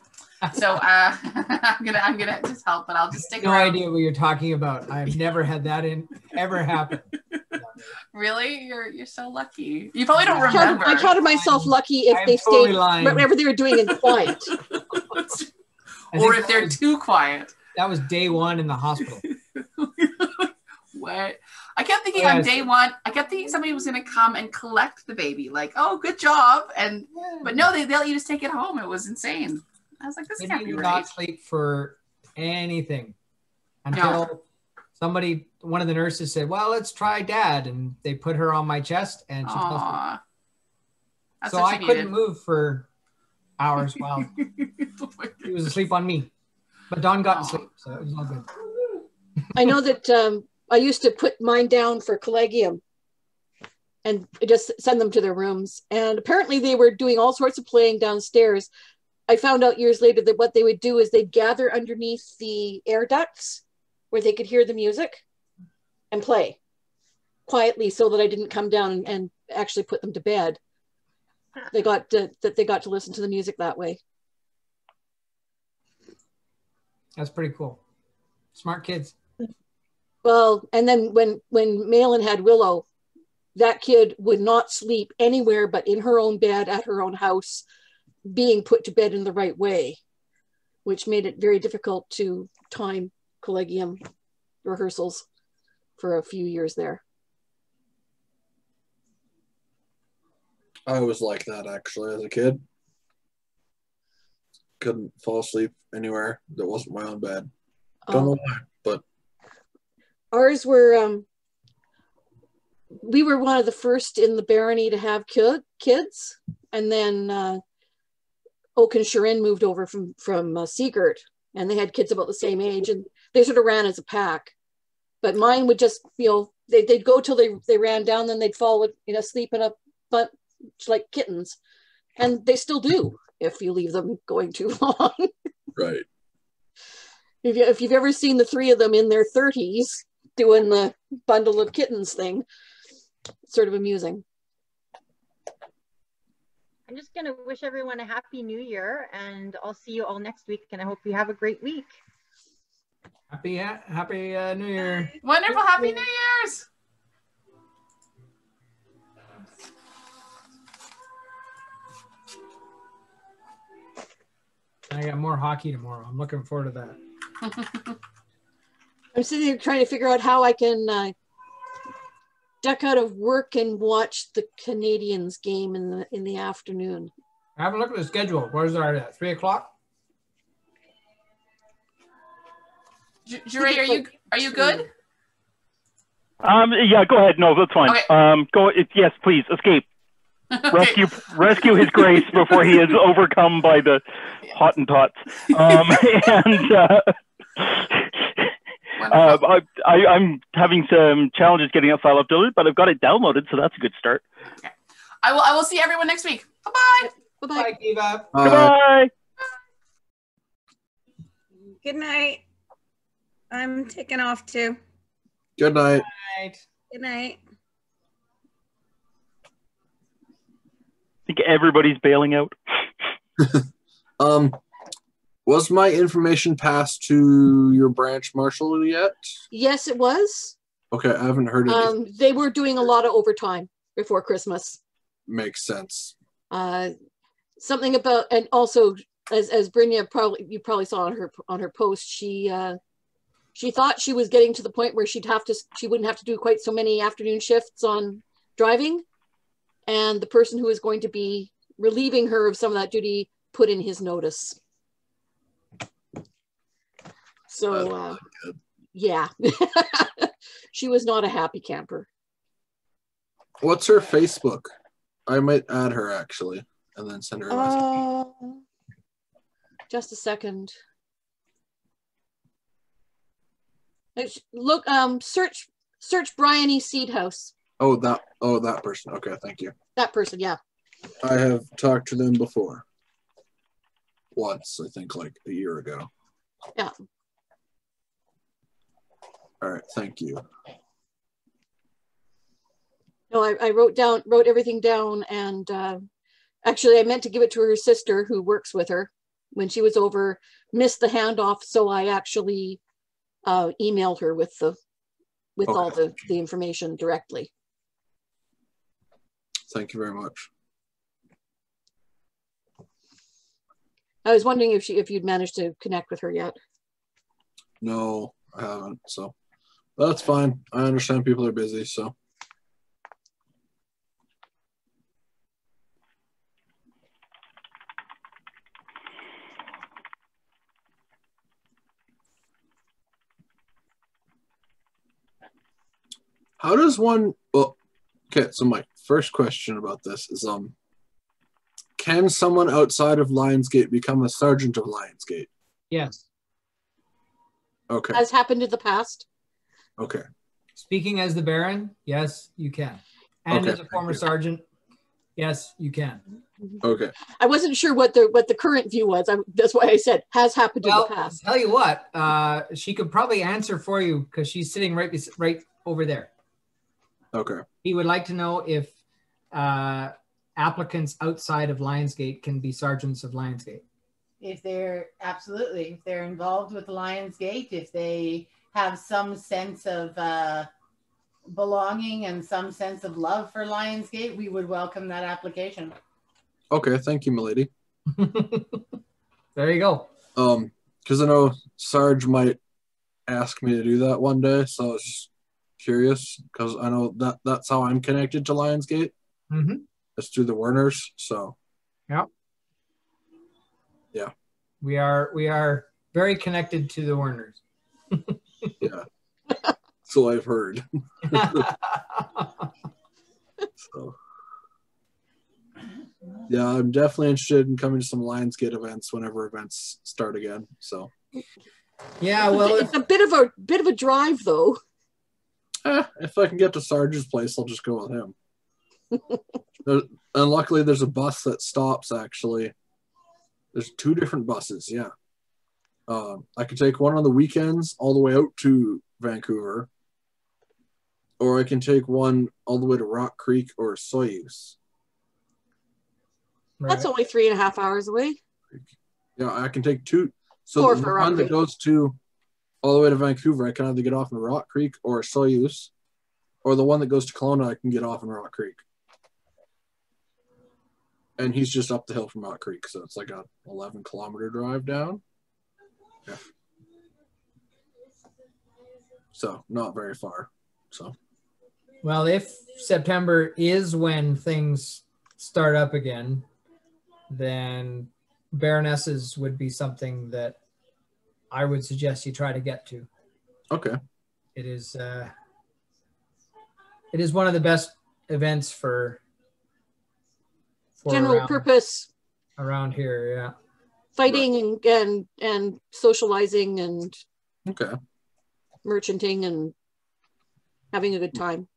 So I'm gonna just help, but I'll just stick around. No idea what you're talking about. I've never had that ever happen. Really? You're so lucky. You probably don't remember. I counted myself lucky if they stayed whatever they were doing in quiet. Or if they're too quiet. That was day 1 in the hospital. What? I kept thinking on day 1, I kept thinking somebody was going to come and collect the baby. Like, oh, good job. But no, they let you just take it home. It was insane. I was like, this can't be right. Not sleep for anything until one of the nurses said, well, let's try Dad. And they put her on my chest and she fell asleep. So I couldn't move for hours while he was asleep on me. But Dawn got to sleep, so it was all good. I know that I used to put mine down for collegium and just send them to their rooms. And apparently they were doing all sorts of playing downstairs. I found out years later that what they would do is they'd gather underneath the air ducts where they could hear the music and play quietly so that I didn't come down and actually put them to bed. They got to listen to the music that way. That's pretty cool. Smart kids. Well, and then when Malin had Willow, that kid would not sleep anywhere but in her own bed at her own house, being put to bed in the right way. which made it very difficult to time collegium rehearsals for a few years there. I was like that actually as a kid. Couldn't fall asleep anywhere that wasn't my own bed. Don't know why, but ours were we were one of the first in the barony to have kids, and then Oak and Sharon moved over from Seagert, and they had kids about the same age, and they sort of ran as a pack. But mine would just, you know, they'd go till they ran down, then they'd fall, you know, asleep in a bunch like kittens, and they still do if you leave them going too long. Right. If you've ever seen the three of them in their 30s doing the bundle of kittens thing, it's sort of amusing. I'm just going to wish everyone a happy new year, and I'll see you all next week, and I hope you have a great week. Happy New Year. Wonderful. Happy New Year's. I got more hockey tomorrow. I'm looking forward to that. I'm sitting here trying to figure out how I can duck out of work and watch the Canadians game in the afternoon. I haven't looked at the schedule. Where's our at? 3 o'clock? Jure, are you good? Yeah, go ahead. No, that's fine. Okay. Yes, please escape. Okay. Rescue his grace before he is overcome by the Hottentots. I'm having some challenges getting that file uploaded, but I've got it downloaded, so that's a good start. Okay. I will see everyone next week. Bye-bye. Bye-bye. Bye, Kiva. Goodbye. Good night. I'm taking off too. good night. Good night. I think everybody's bailing out. Was my information passed to your branch marshal yet? Yes, it was. Okay, I haven't heard it. They were doing a lot of overtime before Christmas. Makes sense. Something about, and also as Brynja you probably saw on her post, she thought she was getting to the point where she wouldn't have to do quite so many afternoon shifts on driving, and the person who was going to be relieving her of some of that duty put in his notice. So yeah, she was not a happy camper. What's her Facebook? I might add her actually, and then send her a message. Just a second. Look, search Bryony Seedhouse. Oh, that person. Okay, thank you. That person, yeah. I have talked to them before. Once, I think, like a year ago. Yeah. All right, thank you. No, I wrote everything down, and actually I meant to give it to her sister who works with her when she was over, missed the handoff, so I actually emailed her with all the information directly. Thank you very much. I was wondering if you'd managed to connect with her yet. No, I haven't, so that's fine. I understand people are busy, so. How does one, well, okay, so my first question about this is, can someone outside of Lionsgate become a sergeant of Lionsgate? Yes. Okay. Has happened in the past. Okay. Speaking as the Baron, yes, you can. And Okay, as a former sergeant, yes, you can. Okay. I wasn't sure what the current view was. That's why I said has happened in the past. I'll tell you what, she could probably answer for you because she's sitting right over there. Okay. He would like to know if applicants outside of Lionsgate can be sergeants of Lionsgate. If they're involved with Lionsgate, if they have some sense of belonging and some sense of love for Lionsgate, we would welcome that application. Okay, thank you, milady. There you go. Because I know Sarge might ask me to do that one day, so I was just curious because I know that's how I'm connected to Lionsgate. Mm-hmm. It's through the Werners, so yeah. Yeah. We are very connected to the Werners. Yeah. So I've heard. So yeah, I'm definitely interested in coming to some Lionsgate events whenever events start again. So yeah, well, it's a bit of a drive though. If I can get to Sarge's place, I'll just go with him. And luckily, there's a bus that stops. Actually, there's 2 different buses. Yeah, I could take one on the weekends all the way out to Vancouver, or I can take one all the way to Rock Creek or Soyuz. That's only 3.5 hours away. Yeah, I can take 2. So the one that goes to all the way to Vancouver, I can either get off in Rock Creek or Soyuz, or the one that goes to Kelowna, I can get off in Rock Creek. And he's just up the hill from Rock Creek, so it's like a 11-kilometer drive down. Yeah. So not very far. So. Well, if September is when things start up again, then Baronesses would be something that I would suggest you try to get to. Okay. It is one of the best events for general purpose around here. Yeah. Fighting and socializing and merchanting and having a good time.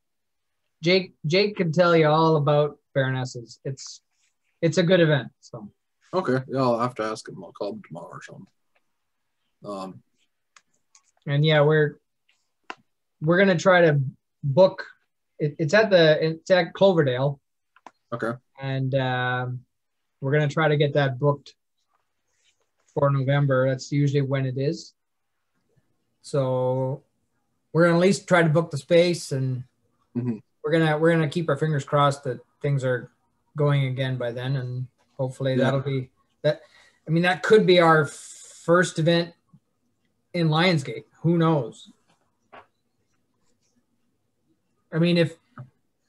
Jake can tell you all about Baronesses. It's a good event. So okay, yeah, I'll have to ask him. I'll call him tomorrow or something. And yeah, we're gonna try to book. It's at Cloverdale. Okay. And we're gonna try to get that booked for November. That's usually when it is. So we're gonna at least try to book the space, and we're gonna keep our fingers crossed that things are going again by then, and hopefully that'll be that. I mean, that could be our first event in Lionsgate. Who knows? I mean,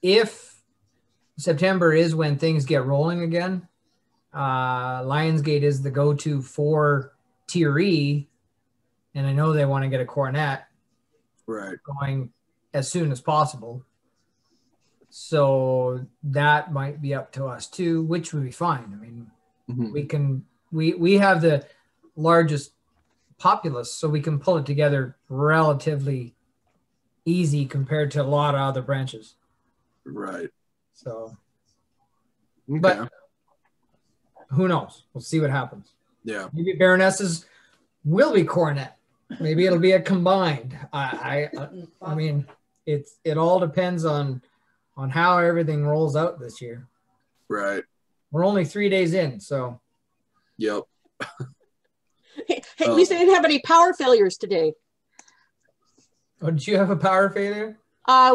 if September is when things get rolling again, Lionsgate is the go-to for Tier E, and I know they want to get a coronet going as soon as possible. So that might be up to us too, which would be fine. I mean, we have the largest populace, so we can pull it together relatively easy compared to a lot of other branches. Right. So, but who knows? We'll see what happens. Yeah. Maybe Baronesses will be coronet. Maybe it'll be a combined. I mean, it all depends on how everything rolls out this year. Right. We're only 3 days in, so. Yep. Hey, at least I didn't have any power failures today. Oh, did you have a power failure?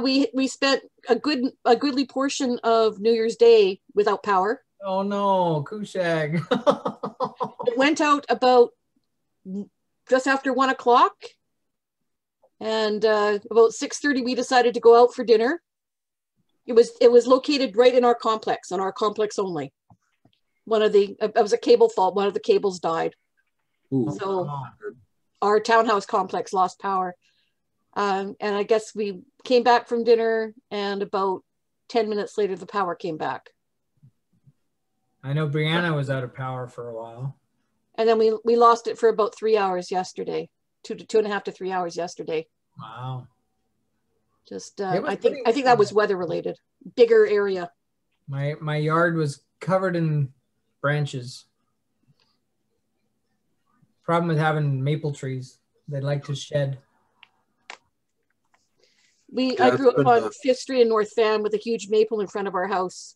We spent a goodly portion of New Year's Day without power. Oh no, Kushag. It went out about just after 1 o'clock, and about 6:30 we decided to go out for dinner. It was located right in our complex, on our complex only. It was a cable fault. One of the cables died. Ooh. So our townhouse complex lost power. And I guess we came back from dinner, and about 10 minutes later, the power came back. I know Brianna was out of power for a while. And then we lost it for about 3 hours yesterday, 2.5 to 3 hours yesterday. Wow. Just I think that was weather related. Bigger area. My yard was covered in branches. Problem with having maple trees, they like to shed. I grew up on 5th Street in North Van with a huge maple in front of our house,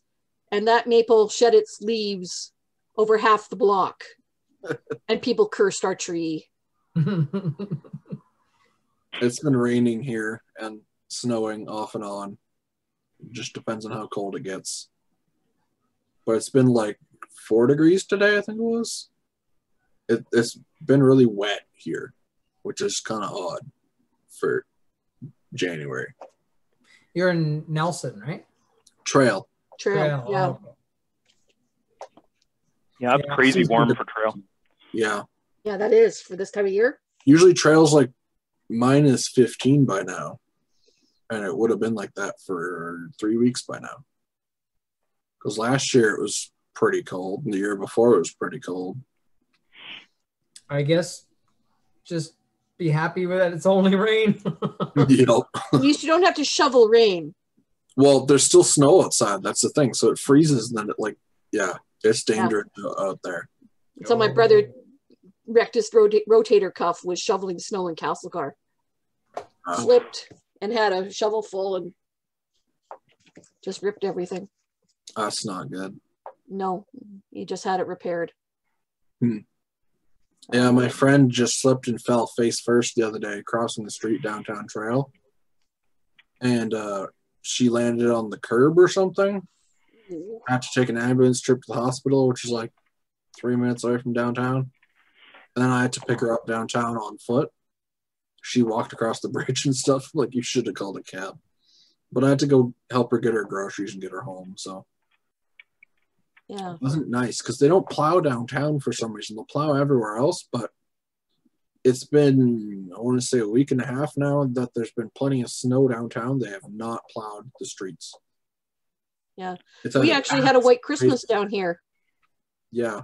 and that maple shed its leaves over half the block, and people cursed our tree. It's been raining here and snowing off and on. It just depends on how cold it gets. But it's been like 4 degrees today, I think it was. it's been really wet here, which is kind of odd for January. You're in Nelson, right? Trail. Yeah. Oh. Yeah, it's crazy warm for trail. Yeah. Yeah, that is for this time of year. Usually trail's like minus 15 by now. And it would have been like that for 3 weeks by now. Because last year it was pretty cold. And the year before it was pretty cold. I guess just be happy with it. It's only rain. Yep. At least you don't have to shovel rain. Well, there's still snow outside. That's the thing. So it freezes and then it's dangerous out there. So my brother wrecked his rotator cuff was shoveling snow in Castlegar. Slipped and had a shovel full and just ripped everything. That's not good. No, he just had it repaired. Yeah, my friend just slipped and fell face first the other day crossing the street downtown trail. And she landed on the curb or something. I had to take an ambulance trip to the hospital, which is like 3 minutes away from downtown. And then I had to pick her up downtown on foot. She walked across the bridge and stuff. Like, you should have called a cab. But I had to go help her get her groceries and get her home. So yeah, it wasn't nice because they don't plow downtown for some reason. They'll plow everywhere else, but it's been, I want to say, a week and a half now that there's been plenty of snow downtown. They have not plowed the streets. Yeah. We actually had a white Christmas down here. Yeah.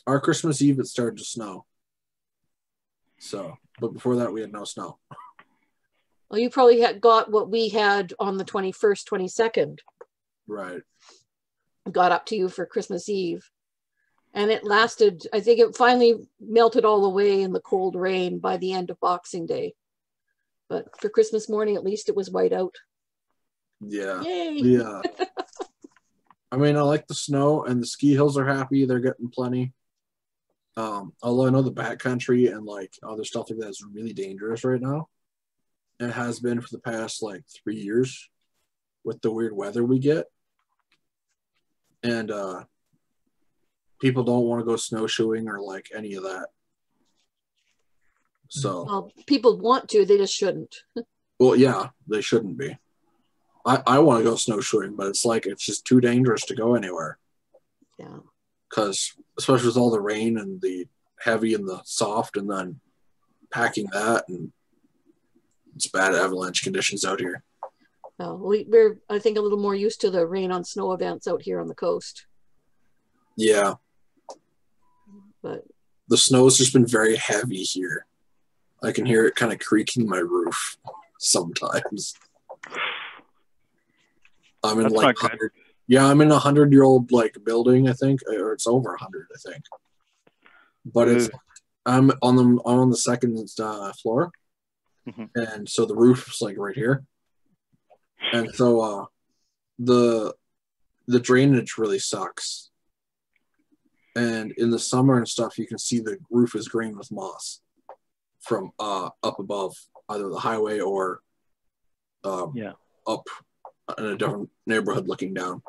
Our Christmas Eve, it started to snow. So, but before that, we had no snow. Well, you probably got what we had on the 21st, 22nd. Right. Got up to you for Christmas Eve. And it lasted, I think it finally melted all away in the cold rain by the end of Boxing Day. But for Christmas morning, at least it was white out. Yeah. Yay. Yeah. I mean, I like the snow and the ski hills are happy. They're getting plenty. Although I know the backcountry and like other stuff like that is really dangerous right now. It has been for the past like 3 years with the weird weather we get. And people don't want to go snowshoeing or like any of that. So well, people want to, they just shouldn't. Well, yeah, they shouldn't be. I want to go snowshoeing, but it's like it's just too dangerous to go anywhere. Yeah. Because especially with all the rain and the heavy and the soft, and then packing that, and it's bad avalanche conditions out here. Well, we're I think a little more used to the rain on snow events out here on the coast. Yeah. But the snow's just been very heavy here. I can hear it kind of creaking my roof sometimes. I'm in like I'm in 100-year-old like building, I think, or it's over 100, I think. But it's I'm on the second floor, and so the roof is like right here, and so the drainage really sucks. And in the summer and stuff, you can see the roof is green with moss from up above, either the highway or up in a different neighborhood looking down.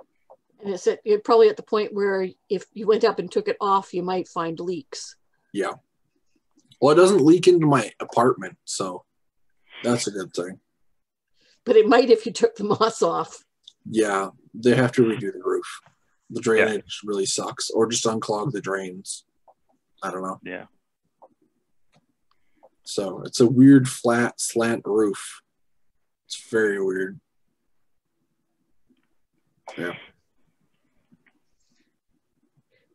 And you're probably at the point where if you went up and took it off, you might find leaks. Yeah. Well, it doesn't leak into my apartment, so that's a good thing. But it might if you took the moss off. Yeah, they have to redo the roof. The drainage really sucks, or just unclog the drains. I don't know. Yeah. So it's a weird flat slant roof. It's very weird. Yeah.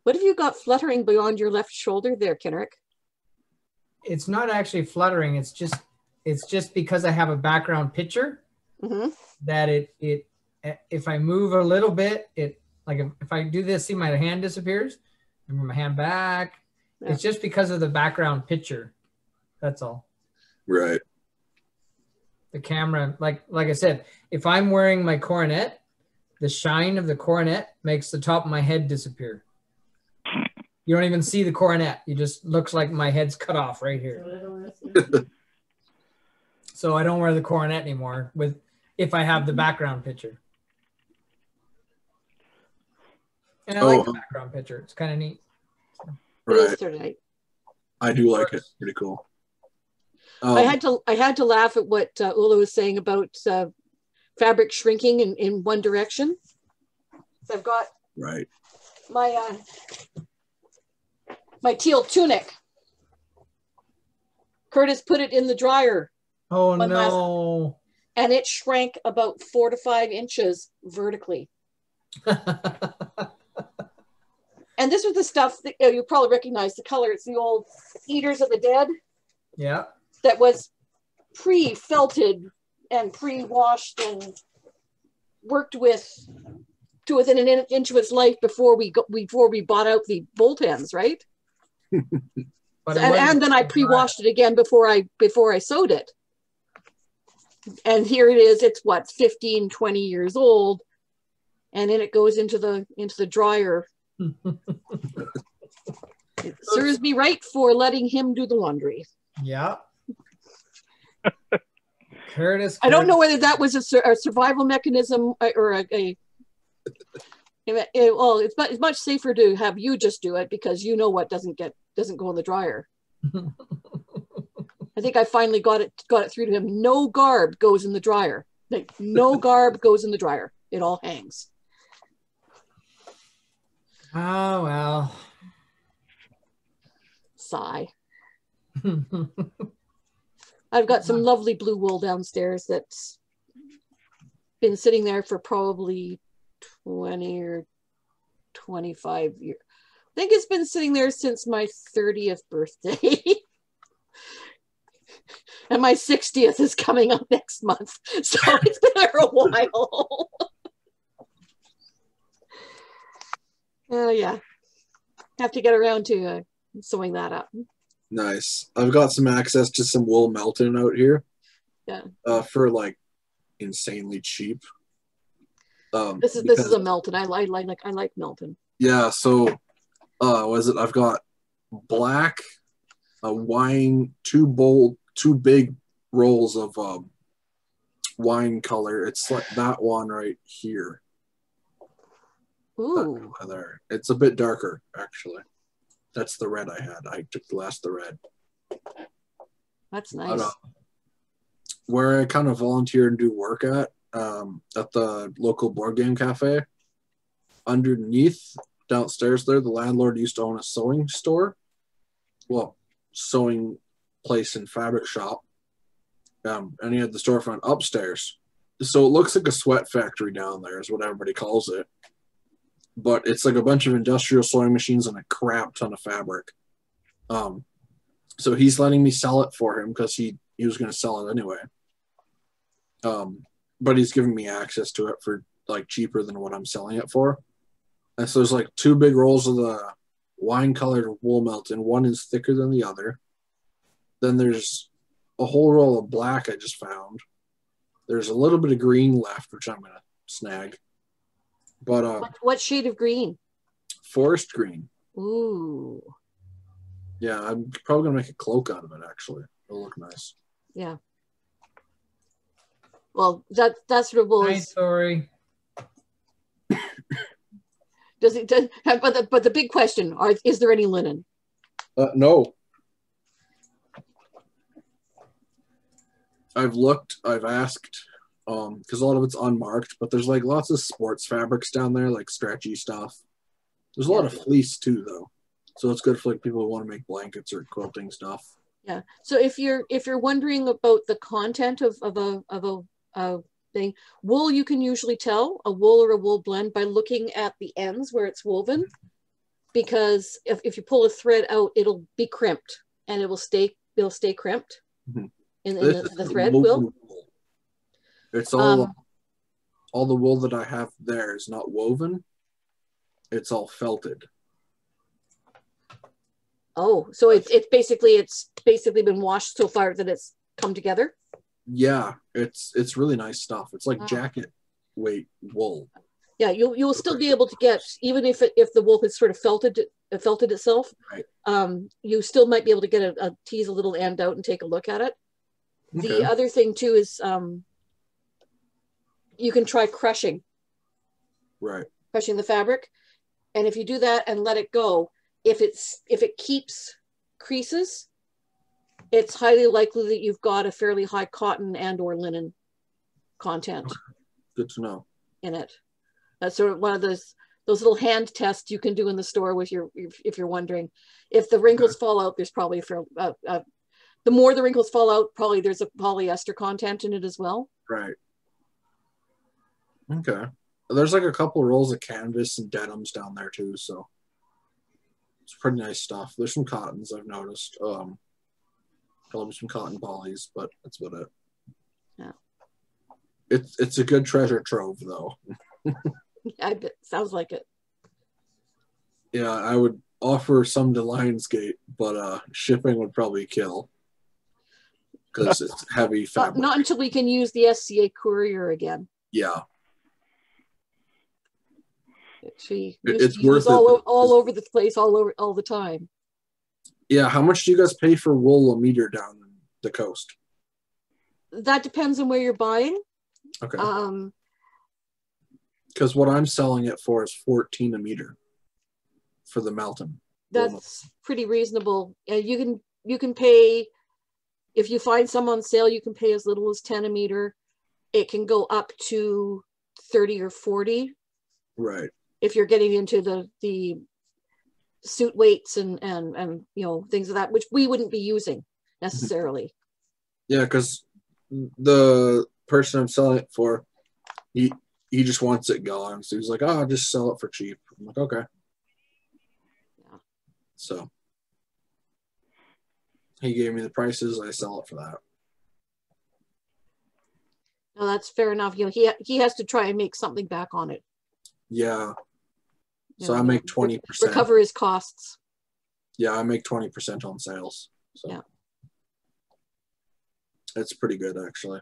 What have you got fluttering beyond your left shoulder there, Kenrick? It's not actually fluttering. It's just because I have a background picture that it if I move a little bit, it like if I do this, see my hand disappears. I move my hand back. Yeah. It's just because of the background picture. That's all. Right. The camera, like I said, if I'm wearing my coronet, the shine of the coronet makes the top of my head disappear. You don't even see the coronet. You just looks like my head's cut off right here. So I don't wear the coronet anymore if I have the background picture. And I like the background picture. It's kind of neat. Right. I do like it. Pretty cool. I had to laugh at what Ulla was saying about fabric shrinking in one direction. So I've got my my teal tunic. Curtis put it in the dryer. Oh no! And it shrank about 4 to 5 inches vertically. And this was the stuff that you probably recognize the color. It's the old Eaters of the Dead. Yeah. That was pre-felted and pre-washed and worked with to within an inch of its life before we bought out the bolt ends, right? and then I pre-washed it again before I sewed it. And here it is. It's what, 15, 20 years old, and then it goes into the dryer. It serves me right for letting him do the laundry. Yeah. Curtis. I don't know whether that was a survival mechanism or well, it's much safer to have you just do it because you know what doesn't go in the dryer. I think I finally got it through to him. No garb goes in the dryer. Like, no garb goes in the dryer. It all hangs. Oh well. Sigh. I've got some lovely blue wool downstairs that's been sitting there for probably 20 or 25 years. I think it's been sitting there since my 30th birthday. And my 60th is coming up next month. So it's been there a while. Yeah. Have to get around to sewing that up. Nice. I've got some access to some wool melton out here. Yeah. For like insanely cheap. This is a melton. I like melton. Yeah. So, I've got black, wine, two big rolls of wine color. It's like that one right here. Ooh. There. It's a bit darker, actually. That's the red I had. I took the red. That's nice. Where I kind of volunteer and do work at the local board game cafe, underneath downstairs there, the landlord used to own a sewing store. Well, sewing place and fabric shop. And he had the storefront upstairs. So it looks like a sweat factory down there is what everybody calls it. But it's like a bunch of industrial sewing machines and a crap ton of fabric. So he's letting me sell it for him because he was going to sell it anyway. But he's giving me access to it for like cheaper than what I'm selling it for. And so there's like 2 big rolls of the wine colored wool melton. One is thicker than the other. Then there's a whole roll of black I just found. There's a little bit of green left, which I'm going to snag. But what shade of green? Forest green. Ooh. Yeah, I'm probably gonna make a cloak out of it. Actually, it'll look nice. Yeah. Well, that's what wool is. Sorry. Does it? But the big question: is there any linen? No. I've looked. I've asked. Because a lot of it's unmarked, but there's like lots of sports fabrics down there, like stretchy stuff. There's a lot of fleece too, though, so it's good for like people who want to make blankets or quilting stuff. Yeah. So if you're wondering about the content of a thing, wool, you can usually tell a wool or a wool blend by looking at the ends where it's woven, because if you pull a thread out, it'll be crimped and it'll stay crimped. Mm-hmm. in the thread will. It's all the wool that I have there is not woven. It's all felted. Oh, so it's basically been washed so far that it's come together. Yeah, it's really nice stuff. It's like jacket weight wool. Yeah, you'll still be able to get, even if the wool has sort of felted itself. Right. You still might be able to get tease a little end out and take a look at it. Okay. The other thing too is you can try crushing. Right. Crushing the fabric, and if you do that and let it go, if it keeps creases, it's highly likely that you've got a fairly high cotton and or linen content. Good to know. In it. That's sort of one of those little hand tests you can do in the store with your, if you're wondering. If the wrinkles fall out, there's probably the more the wrinkles fall out, probably there's a polyester content in it as well. Right. Okay. There's like a couple rolls of canvas and denims down there too, so it's pretty nice stuff. There's some cottons I've noticed. Probably some cotton polys, but that's about it. Yeah. It's a good treasure trove though. I bet, sounds like it. Yeah, I would offer some to Lionsgate, but shipping would probably kill because it's heavy fabric. Not until we can use the SCA courier again. Yeah. It's worth it. All over the place, all the time. Yeah, how much do you guys pay for wool a meter down the coast? That depends on where you're buying. Okay. Because what I'm selling it for is 14 a meter for the Melton. That's pretty reasonable. You can pay, if you find some on sale, you can pay as little as 10 a meter. It can go up to 30 or 40. Right. If you're getting into the suit weights and you know, things of that, which we wouldn't be using necessarily. Yeah, because the person I'm selling it for, he just wants it gone. So he's like, oh, I'll just sell it for cheap. I'm like, okay. Yeah. So he gave me the prices. I sell it for that. No, that's fair enough. You know, he has to try and make something back on it. Yeah. So I make 20%. Recover his costs. Yeah, I make 20% on sales. So yeah. It's pretty good, actually.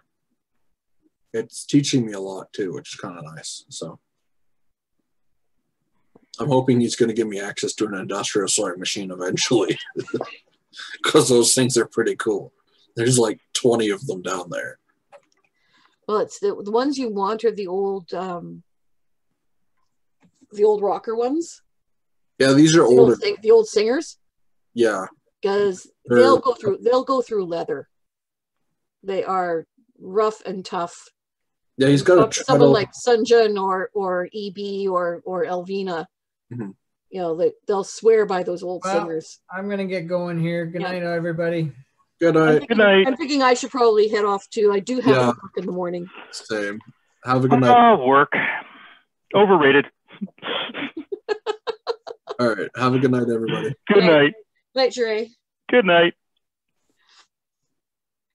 It's teaching me a lot, too, which is kind of nice. So I'm hoping he's going to give me access to an industrial sewing machine eventually. Because those things are pretty cool. There's like 20 of them down there. Well, it's the ones you want are the old rocker ones. Yeah, these are older. The old singers. Yeah. Because they'll go through leather. They are rough and tough. Yeah, he's got someone like Sunjun or EB or Elvina. Mm-hmm. You know, they'll swear by those old singers. I'm gonna get going here. Good night, everybody. Good night. Good night. I'm thinking I should probably head off too. I do have work in the morning. Same. Have a good night. Work. Overrated. All right. Have a good night, everybody. Good night. Night, Jure. Good night.